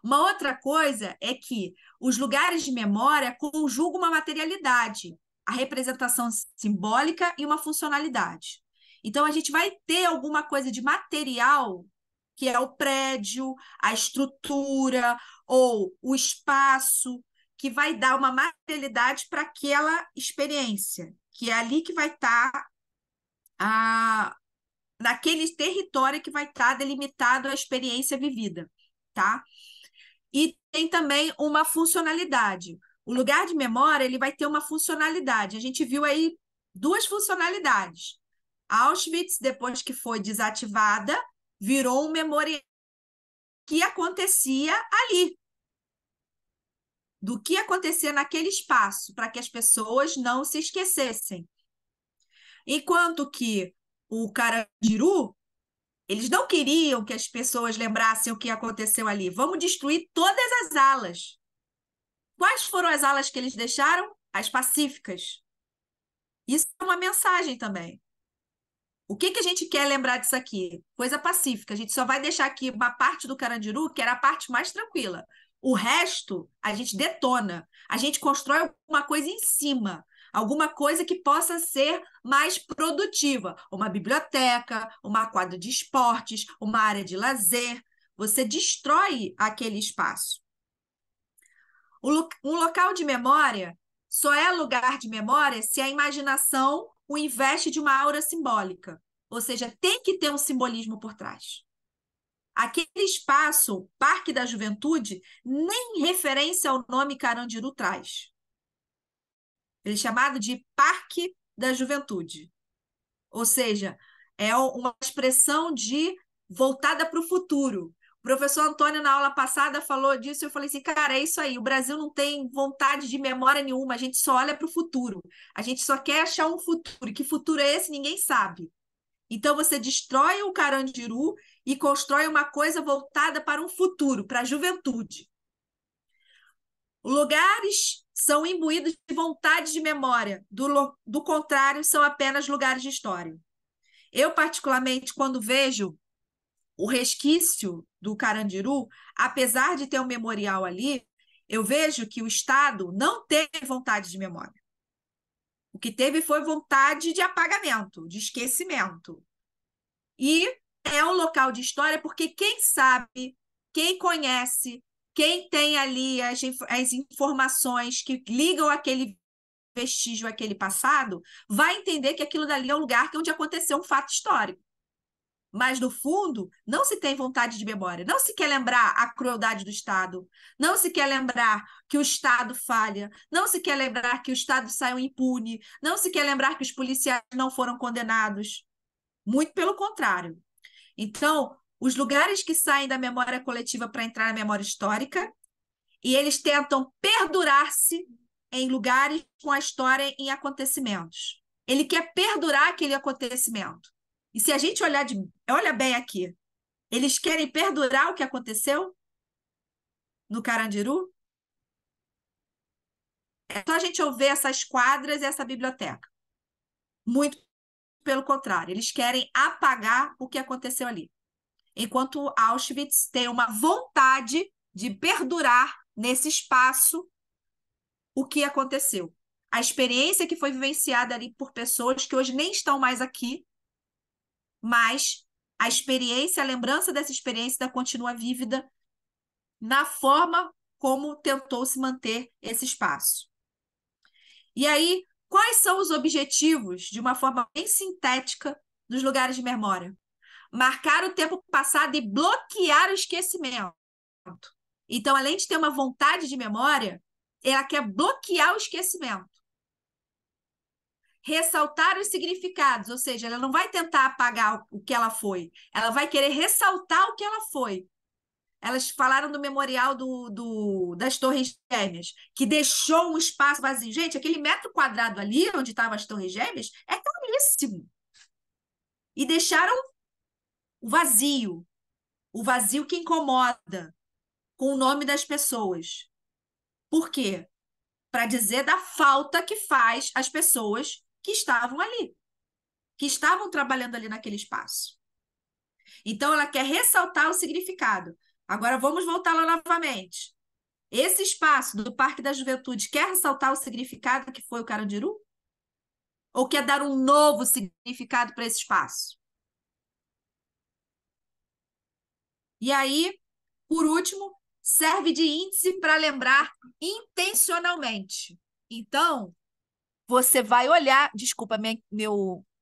Uma outra coisa é que os lugares de memória conjugam uma materialidade, a representação simbólica e uma funcionalidade. Então, a gente vai ter alguma coisa de material, que é o prédio, a estrutura ou o espaço, que vai dar uma materialidade para aquela experiência, que é ali que vai estar naquele território que vai estar delimitado à experiência vivida, tá? E tem também uma funcionalidade. O lugar de memória, ele vai ter uma funcionalidade. A gente viu aí duas funcionalidades. Auschwitz, depois que foi desativada, virou um memorial que acontecia ali, do que acontecia naquele espaço, para que as pessoas não se esquecessem. Enquanto que o Carandiru, eles não queriam que as pessoas lembrassem o que aconteceu ali. Vamos destruir todas as alas. Quais foram as alas que eles deixaram? As pacíficas. Isso é uma mensagem também. O que a gente quer lembrar disso aqui? Coisa pacífica. A gente só vai deixar aqui uma parte do Carandiru, que era a parte mais tranquila. O resto, a gente detona. A gente constrói alguma coisa em cima. Alguma coisa que possa ser mais produtiva. Uma biblioteca, uma quadra de esportes, uma área de lazer. Você destrói aquele espaço. Um local de memória só é lugar de memória se a imaginação o investe de uma aura simbólica. Ou seja, tem que ter um simbolismo por trás. Aquele espaço, Parque da Juventude, nem referência ao nome Carandiru traz. Ele é chamado de Parque da Juventude. Ou seja, é uma expressão voltada para o futuro. O professor Antônio, na aula passada, falou disso e eu falei assim, cara, é isso aí, o Brasil não tem vontade de memória nenhuma, a gente só olha para o futuro. A gente só quer achar um futuro. E que futuro é esse? Ninguém sabe. Então, você destrói o Carandiru e constrói uma coisa voltada para um futuro, para a juventude. Lugares são imbuídos de vontade de memória, do contrário, são apenas lugares de história. Eu, particularmente, quando vejo o resquício do Carandiru, apesar de ter um memorial ali, eu vejo que o Estado não teve vontade de memória. O que teve foi vontade de apagamento, de esquecimento. E é um local de história porque quem sabe, quem conhece, quem tem ali as informações que ligam aquele vestígio àquele passado, vai entender que aquilo dali é um lugar onde aconteceu um fato histórico. Mas, no fundo, não se tem vontade de memória. Não se quer lembrar a crueldade do Estado. Não se quer lembrar que o Estado falha. Não se quer lembrar que o Estado saiu impune. Não se quer lembrar que os policiais não foram condenados. Muito pelo contrário. Então, os lugares que saem da memória coletiva para entrar na memória histórica, e eles tentam perdurar-se em lugares com a história em acontecimentos. Ele quer perdurar aquele acontecimento. E se a gente olha bem aqui, eles querem perdurar o que aconteceu no Carandiru? É só a gente ouvir essas quadras e essa biblioteca. Muito pelo contrário, eles querem apagar o que aconteceu ali. Enquanto Auschwitz tem uma vontade de perdurar nesse espaço o que aconteceu. A experiência que foi vivenciada ali por pessoas que hoje nem estão mais aqui, mas a experiência, a lembrança dessa experiência ainda continua vívida na forma como tentou se manter esse espaço. E aí, quais são os objetivos, de uma forma bem sintética, dos lugares de memória? Marcar o tempo passado e bloquear o esquecimento. Então, além de ter uma vontade de memória, ela quer bloquear o esquecimento. Ressaltar os significados, ou seja, ela não vai tentar apagar o que ela foi, ela vai querer ressaltar o que ela foi. Elas falaram do memorial das Torres Gêmeas, que deixou um espaço vazio. Gente, aquele metro quadrado ali, onde estavam as Torres Gêmeas, é caríssimo. E deixaram o vazio que incomoda, com o nome das pessoas. Por quê? Para dizer da falta que faz as pessoas que estavam ali, que estavam trabalhando ali naquele espaço. Então, ela quer ressaltar o significado. Agora, vamos voltar lá novamente. Esse espaço do Parque da Juventude quer ressaltar o significado que foi o Carandiru? Ou quer dar um novo significado para esse espaço? E aí, por último, serve de índice para lembrar intencionalmente. Então, você vai olhar... Desculpa,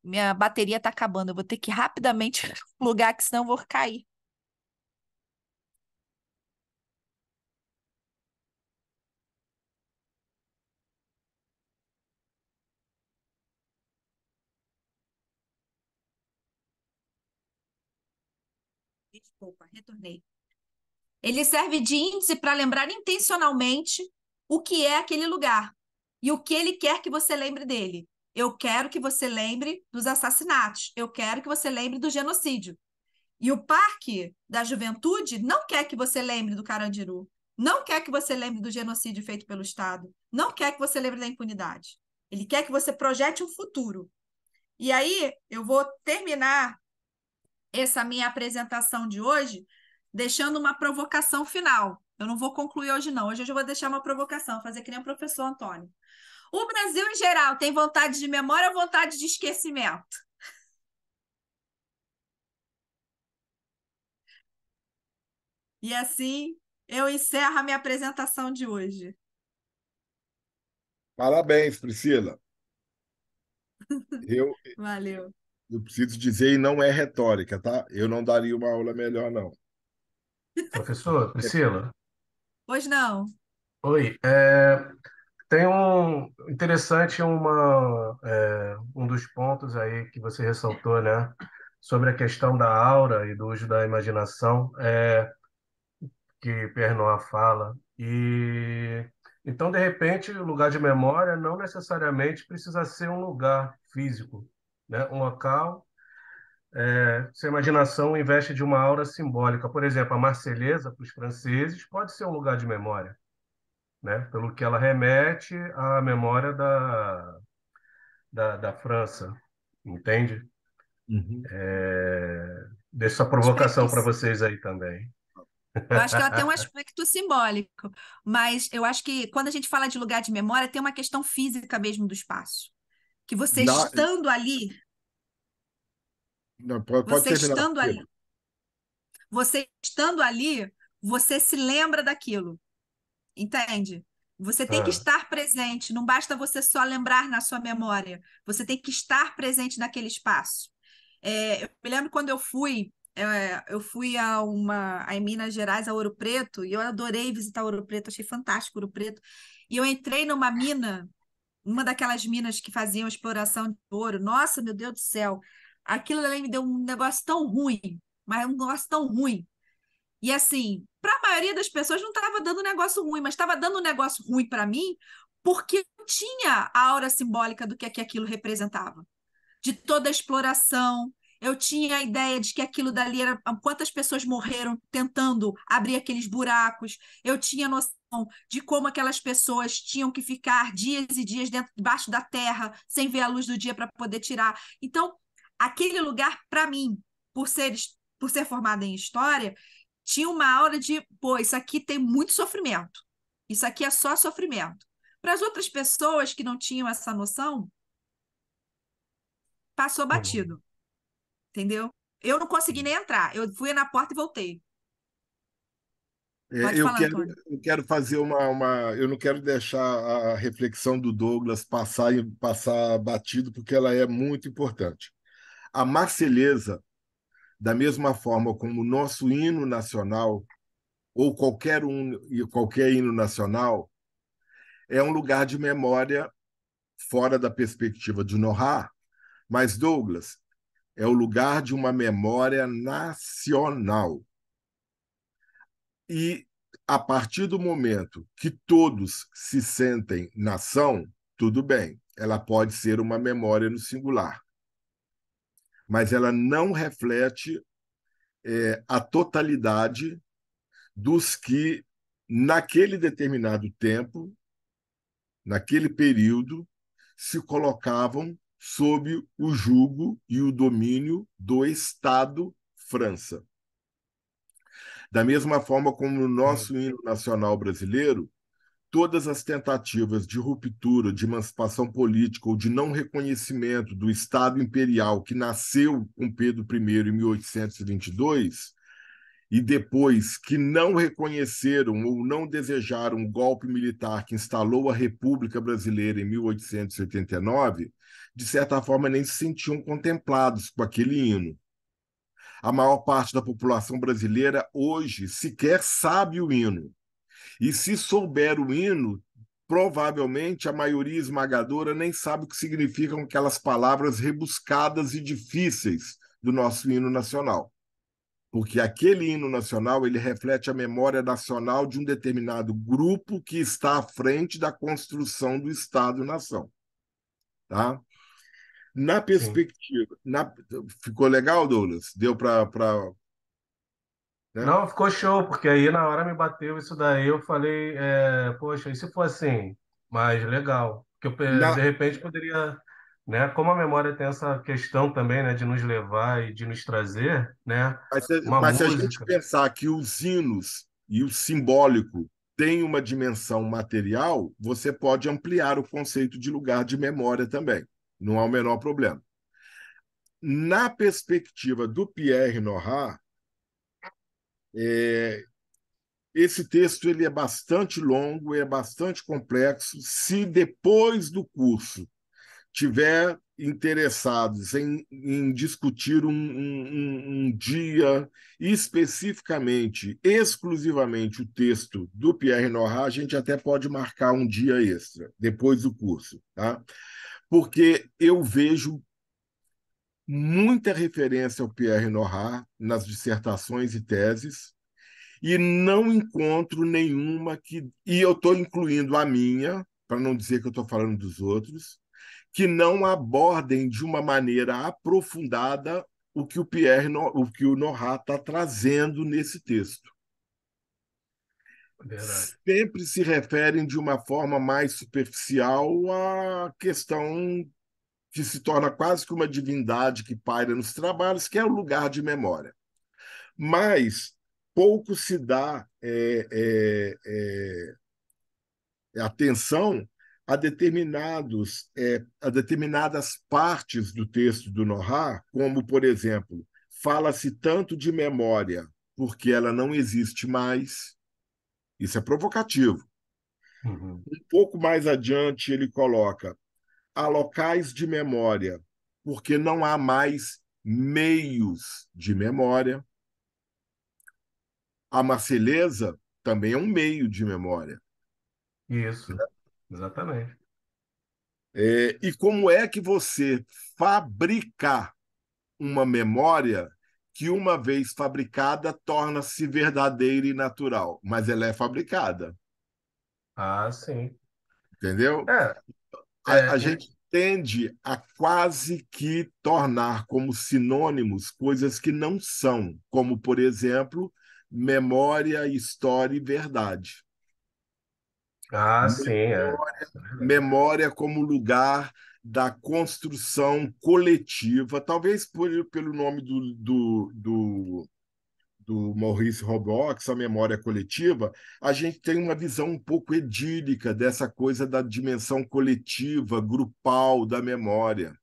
minha bateria está acabando. Eu vou ter que ir rapidamente plugar, que senão eu vou cair. Desculpa, retornei. Ele serve de índice para lembrar intencionalmente o que é aquele lugar e o que ele quer que você lembre dele. Eu quero que você lembre dos assassinatos. Eu quero que você lembre do genocídio. E o Parque da Juventude não quer que você lembre do Carandiru. Não quer que você lembre do genocídio feito pelo Estado. Não quer que você lembre da impunidade. Ele quer que você projete um futuro. E aí, eu vou terminar essa minha apresentação de hoje deixando uma provocação final. Eu não vou concluir hoje, não. Hoje eu vou deixar uma provocação, fazer que nem o professor Antônio. O Brasil, em geral, tem vontade de memória ou vontade de esquecimento? E assim, eu encerro a minha apresentação de hoje. Parabéns, Priscila. Eu, Valeu. eu preciso dizer, e não é retórica, tá? Eu não daria uma aula melhor, não. Professor, Priscila, Pois não. oi. Tem um interessante um dos pontos aí que você ressaltou, né, sobre a questão da aura e do uso da imaginação, que Pernod fala. E então, de repente, o lugar de memória não necessariamente precisa ser um lugar físico, né, um local. Se a imaginação investe de uma aura simbólica, por exemplo, a Marselhesa para os franceses pode ser um lugar de memória, né? Pelo que ela remete à memória da França, entende? Uhum. Deixa essa Aspecto, provocação para vocês aí também. eu acho que ela tem um aspecto simbólico, mas eu acho que quando a gente fala de lugar de memória, tem uma questão física mesmo do espaço. Que você Na, estando ali, não, pode você terminar, estando ali, Priscila. você estando ali, você se lembra daquilo. Entende? Você tem que Ah, estar presente, não basta você só lembrar na sua memória, você tem que estar presente naquele espaço. Eu me lembro quando eu fui em Minas Gerais, a Ouro Preto, e eu adorei visitar Ouro Preto, achei fantástico Ouro Preto. E eu entrei numa mina, uma daquelas minas que faziam exploração de ouro. Nossa, meu Deus do céu, aquilo ali me deu um negócio tão ruim, mas um negócio tão ruim. E assim, para a maioria das pessoas não estava dando um negócio ruim, mas estava dando um negócio ruim para mim porque eu tinha a aura simbólica do que aquilo representava, de toda a exploração. Eu tinha a ideia de que aquilo dali era quantas pessoas morreram tentando abrir aqueles buracos. Eu tinha noção de como aquelas pessoas tinham que ficar dias e dias dentro, debaixo da terra, sem ver a luz do dia para poder tirar. Então, aquele lugar, para mim, por ser formada em história, tinha uma aura de, pô, isso aqui tem muito sofrimento. Isso aqui é só sofrimento. Para as outras pessoas que não tinham essa noção, passou uhum. batido, entendeu? Eu não consegui nem entrar. Eu fui na porta e voltei. É, Pode falar, Antônio. eu quero fazer eu não quero deixar a reflexão do Douglas passar batido, porque ela é muito importante. A Marselhesa, da mesma forma como o nosso hino nacional, ou qualquer hino nacional, é um lugar de memória fora da perspectiva de Nohar, mas, Douglas, é o lugar de uma memória nacional. E, a partir do momento que todos se sentem nação, tudo bem, ela pode ser uma memória no singular, mas ela não reflete a totalidade dos que, naquele determinado tempo, naquele período, se colocavam sob o jugo e o domínio do Estado França. Da mesma forma como no Sim. nosso hino nacional brasileiro, todas as tentativas de ruptura, de emancipação política ou de não reconhecimento do Estado imperial que nasceu com Pedro I em 1822, e depois que não reconheceram ou não desejaram o golpe militar que instalou a República Brasileira em 1889, de certa forma nem se sentiam contemplados com aquele hino. A maior parte da população brasileira hoje sequer sabe o hino. E se souber o hino, provavelmente a maioria esmagadora nem sabe o que significam aquelas palavras rebuscadas e difíceis do nosso hino nacional. Porque aquele hino nacional ele reflete a memória nacional de um determinado grupo que está à frente da construção do Estado-nação. Tá? Na Sim. perspectiva. Ficou legal, Douglas? Deu para. Né? Não, ficou show, porque aí na hora me bateu isso daí, eu falei, poxa, e se for assim, mais legal, que eu, de Na, repente poderia, né, como a memória tem essa questão também, né, de nos levar e de nos trazer, né, uma mas se a gente música, pensar que os hinos e o simbólico têm uma dimensão material, você pode ampliar o conceito de lugar de memória também. Não há o menor problema. Na perspectiva do Pierre Nora, esse texto ele é bastante longo, é bastante complexo. Se depois do curso tiver interessados em discutir um dia especificamente, exclusivamente o texto do Pierre Nora, a gente até pode marcar um dia extra depois do curso, tá? Porque eu vejo muita referência ao Pierre Nora nas dissertações e teses e não encontro nenhuma que. E eu estou incluindo a minha, para não dizer que eu estou falando dos outros, que não abordem de uma maneira aprofundada o que o Nora está trazendo nesse texto. verdade. Sempre se referem de uma forma mais superficial à questão que se torna quase que uma divindade que paira nos trabalhos, que é o lugar de memória. Mas pouco se dá atenção a determinadas partes do texto do Nora, como, por exemplo, fala-se tanto de memória porque ela não existe mais. Isso é provocativo. Uhum. Um pouco mais adiante, ele coloca: há locais de memória porque não há mais meios de memória. A Marselhesa também é um meio de memória. Isso, exatamente. E como é que você fabricar uma memória que, uma vez fabricada, torna-se verdadeira e natural? Mas ela é fabricada, Ah, sim. entendeu? É, A é, gente tende a quase que tornar como sinônimos coisas que não são, como, por exemplo, memória, história e verdade. sim, isso é verdade. Memória como lugar da construção coletiva, talvez pelo nome do Maurice Robox, a memória coletiva, a gente tem uma visão um pouco edílica dessa coisa da dimensão coletiva, grupal da memória,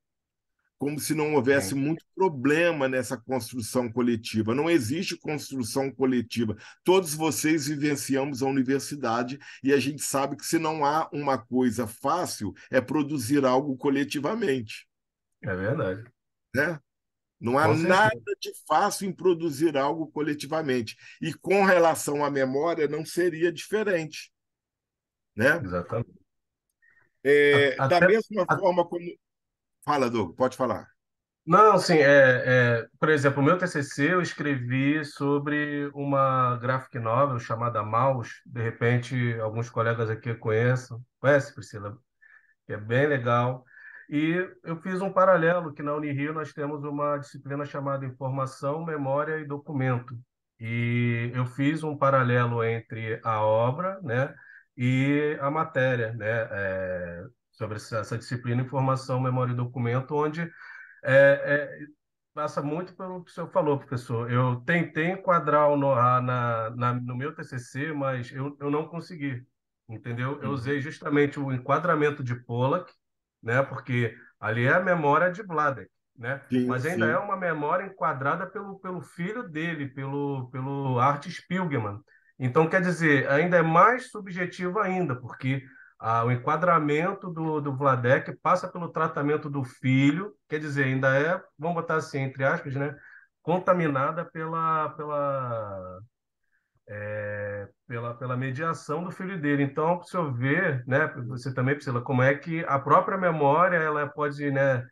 como se não houvesse Sim, muito problema nessa construção coletiva. Não existe construção coletiva. Todos vocês vivenciamos a universidade e a gente sabe que se não há uma coisa fácil, é produzir algo coletivamente, é verdade. né? Não há Com nada certeza. de fácil em produzir algo coletivamente. E com relação à memória, não seria diferente, né? Exatamente. Da Até, mesma forma como. Fala, Doug, pode falar. não, assim, por exemplo, o meu TCC eu escrevi sobre uma graphic novel chamada Maus. De repente, alguns colegas aqui conhecem. Conhece, Priscila? Que é bem legal. E eu fiz um paralelo que na Unirio nós temos uma disciplina chamada Informação, Memória e Documento. E eu fiz um paralelo entre a obra, né, e a matéria, né, sobre essa disciplina Informação, Memória e Documento, onde passa muito pelo que o senhor falou, professor. Eu tentei enquadrar o Noah no meu TCC, mas eu não consegui, entendeu? Eu usei justamente o enquadramento de Pollack, né? Porque ali é a memória de Vladek, né? Sim, Mas ainda é sim. uma memória enquadrada pelo filho dele, pelo Art Spiegelman. Então, quer dizer, ainda é mais subjetivo ainda, porque o enquadramento do Vladek passa pelo tratamento do filho, quer dizer, ainda é, vamos botar assim, entre aspas, né? Contaminada pela mediação do filho dele. Então, para o senhor ver, né, você também, Priscila, como é que a própria memória ela pode, né,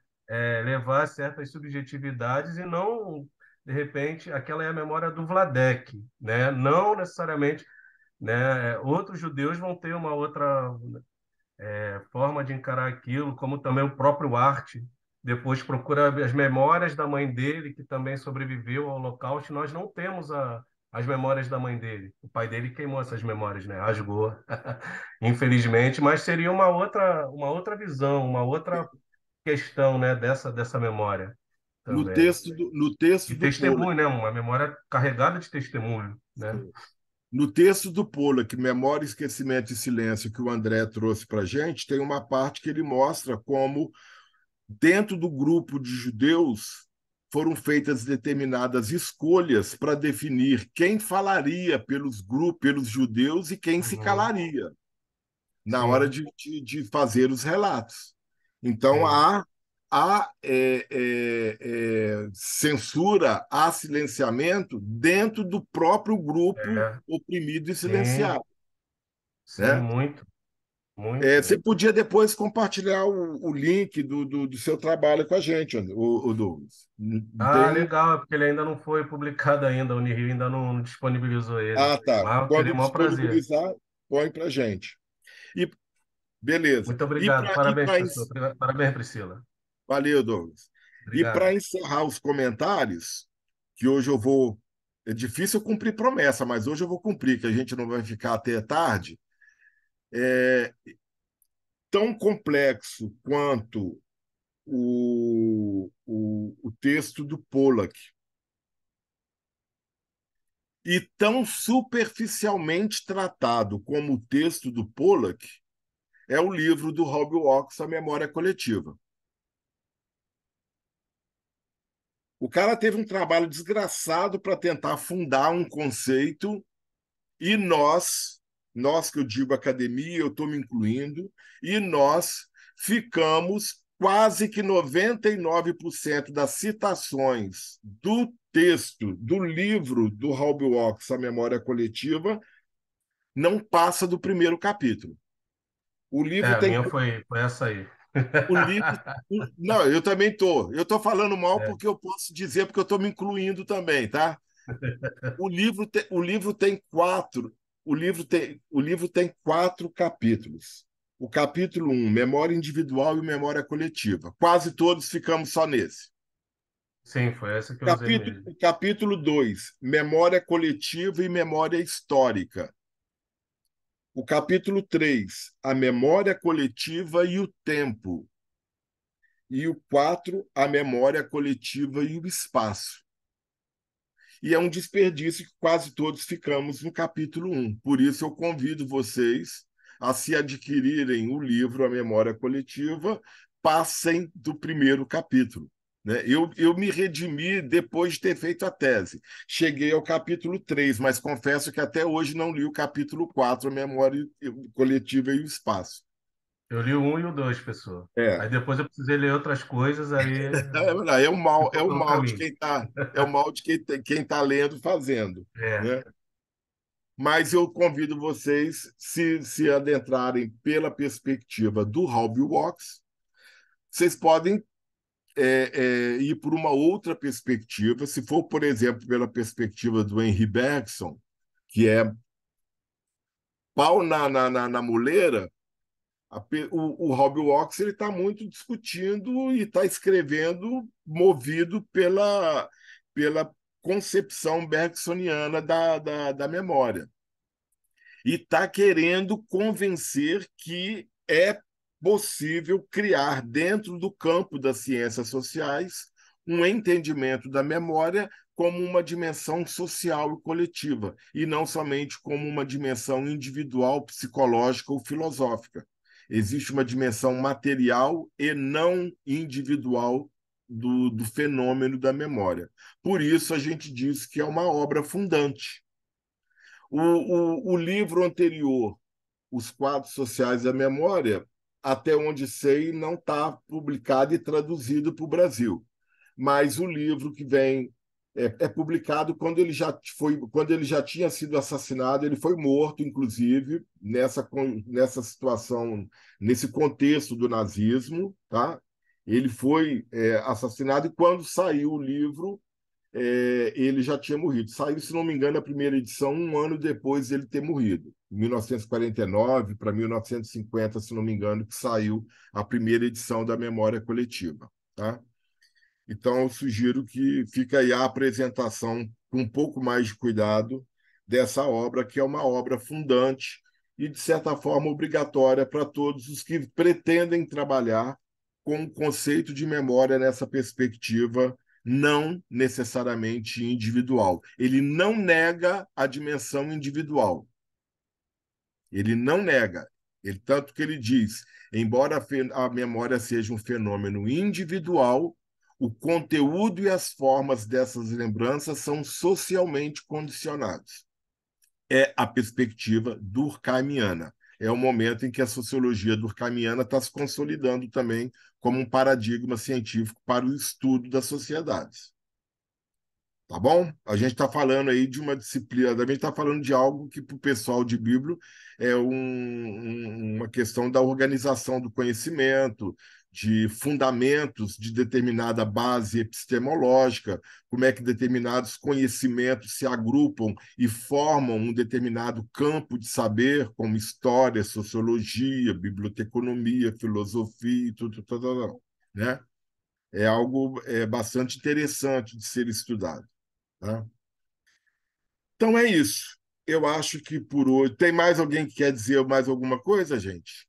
levar a certas subjetividades e não, de repente, aquela é a memória do Vladek, né? Não necessariamente, né, outros judeus vão ter uma outra forma de encarar aquilo, como também o próprio Arte. Depois procura as memórias da mãe dele, que também sobreviveu ao Holocausto. Nós não temos as memórias da mãe dele. O pai dele queimou essas memórias, né? Rasgou, infelizmente. Mas seria uma outra visão, uma outra questão, né? Dessa memória também. No De texto do Pollack, testemunho, né? Uma memória carregada de testemunho, né? no texto do Pollack, Memória, Esquecimento e Silêncio, que o André trouxe para a gente, tem uma parte que ele mostra como, dentro do grupo de judeus, foram feitas determinadas escolhas para definir quem falaria pelos grupos, pelos judeus e quem se Uhum. calaria na hora Sim, de fazer os relatos. Então, sim. há censura, há silenciamento dentro do próprio grupo É, oprimido e sim, silenciado, sim, né? muito, muito. Você podia depois compartilhar o link do seu trabalho com a gente, o Douglas. Ah, Tem... legal, é porque ele ainda não foi publicado ainda, a Unirio ainda não disponibilizou ele. Ah, tá. Mas eu teria Quando o maior prazer. disponibilizar, põe para a gente. E beleza. Muito obrigado. Parabéns, professor. Parabéns, Priscila. Valeu, Douglas. E para Obrigado. encerrar os comentários, que hoje eu vou. É difícil eu cumprir promessa, mas hoje eu vou cumprir, que a gente não vai ficar até tarde. É tão complexo quanto o texto do Pollack e tão superficialmente tratado como o texto do Pollack é o livro do Rob Walks, A Memória Coletiva. O cara teve um trabalho desgraçado para tentar fundar um conceito e nós que eu digo academia, eu estou me incluindo, e nós ficamos quase que 99% das citações do texto do livro do Howell Hawks, A Memória Coletiva, não passa do primeiro capítulo. O livro A tem minha foi essa aí. o livro não, eu também estou. Eu estou falando mal É, porque eu posso dizer porque eu estou me incluindo também, tá? O livro tem quatro. O livro tem quatro capítulos. O capítulo 1, memória individual e memória coletiva. Quase todos ficamos só nesse. sim, foi essa que eu usei Capítulo, mesmo. capítulo 2, memória coletiva e memória histórica. O capítulo 3, a memória coletiva e o tempo. E o 4, a memória coletiva e o espaço. E é um desperdício que quase todos ficamos no capítulo 1. Por isso, eu convido vocês a se adquirirem o livro A Memória Coletiva, passem do primeiro capítulo. Né? Eu me redimi depois de ter feito a tese. Cheguei ao capítulo 3, mas confesso que até hoje não li o capítulo 4, A Memória Coletiva e o Espaço. Eu li o 1 e o 2, pessoal. É, Aí depois eu precisei ler outras coisas, aí é o mal, é ficou o pelo mal de caminho. quem está, é o mal de quem tá lendo, fazendo, É, né? Mas eu convido vocês se adentrarem pela perspectiva do Howell Walks. Vocês podem ir por uma outra perspectiva. Se for, por exemplo, pela perspectiva do Henry Bergson, que é pau na muleira, o Howell Walks está muito discutindo e está escrevendo movido pela concepção bergsoniana da memória. E está querendo convencer que é possível criar, dentro do campo das ciências sociais, um entendimento da memória como uma dimensão social e coletiva, e não somente como uma dimensão individual, psicológica ou filosófica. Existe uma dimensão material e não individual do fenômeno da memória. Por isso, a gente diz que é uma obra fundante. O livro anterior, Os Quadros Sociais da Memória, até onde sei, não está publicado e traduzido para o Brasil. Mas o livro que vem é publicado quando ele já tinha sido assassinado, ele foi morto, inclusive, nessa situação, nesse contexto do nazismo, tá? Ele foi assassinado e quando saiu o livro, ele já tinha morrido. Saiu, se não me engano, a primeira edição um ano depois de ele ter morrido. Em 1949 para 1950, se não me engano, que saiu a primeira edição da Memória Coletiva. Tá? Então, eu sugiro que fique aí a apresentação com um pouco mais de cuidado dessa obra, que é uma obra fundante e, de certa forma, obrigatória para todos os que pretendem trabalhar com o conceito de memória nessa perspectiva não necessariamente individual. Ele não nega a dimensão individual. Ele não nega. Tanto que ele diz, embora a memória seja um fenômeno individual, o conteúdo e as formas dessas lembranças são socialmente condicionados. É a perspectiva durkheimiana. É o momento em que a sociologia durkheimiana está se consolidando também como um paradigma científico para o estudo das sociedades. Tá bom? A gente está falando aí de uma disciplina, a gente está falando de algo que para o pessoal de Bíblia é uma questão da organização do conhecimento, de fundamentos de determinada base epistemológica, como é que determinados conhecimentos se agrupam e formam um determinado campo de saber, como história, sociologia, biblioteconomia, filosofia e tudo, né? É algo bastante interessante de ser estudado. Tá? Então é isso. Eu acho que por hoje. Tem mais alguém que quer dizer mais alguma coisa, gente?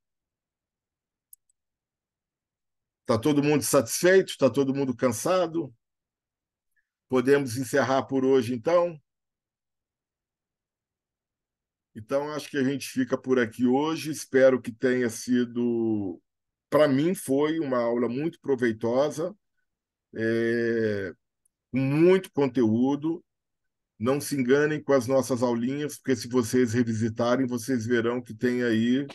Está todo mundo satisfeito? Está todo mundo cansado? Podemos encerrar por hoje, então? Então, acho que a gente fica por aqui hoje. Espero que tenha sido. Para mim, foi uma aula muito proveitosa, com muito conteúdo. Não se enganem com as nossas aulinhas, porque se vocês revisitarem, vocês verão que tem aí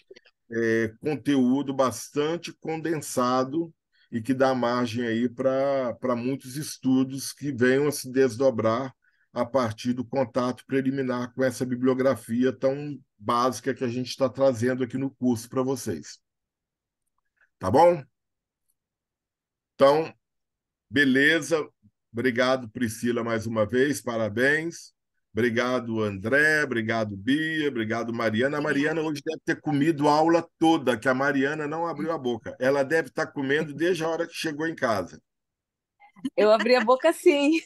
conteúdo bastante condensado e que dá margem aí para muitos estudos que venham a se desdobrar a partir do contato preliminar com essa bibliografia tão básica que a gente está trazendo aqui no curso para vocês. Tá bom? Então, beleza. Obrigado, Priscila, mais uma vez. Parabéns. Obrigado, André. Obrigado, Bia. Obrigado, Mariana. A Mariana hoje deve ter comido a aula toda, que a Mariana não abriu a boca. Ela deve estar comendo desde a hora que chegou em casa. Eu abri a boca sim.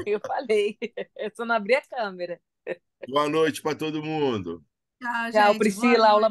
Eu falei. Eu só não abri a câmera. Boa noite para todo mundo. Tchau, Tchau, gente. Boa Priscila. Aula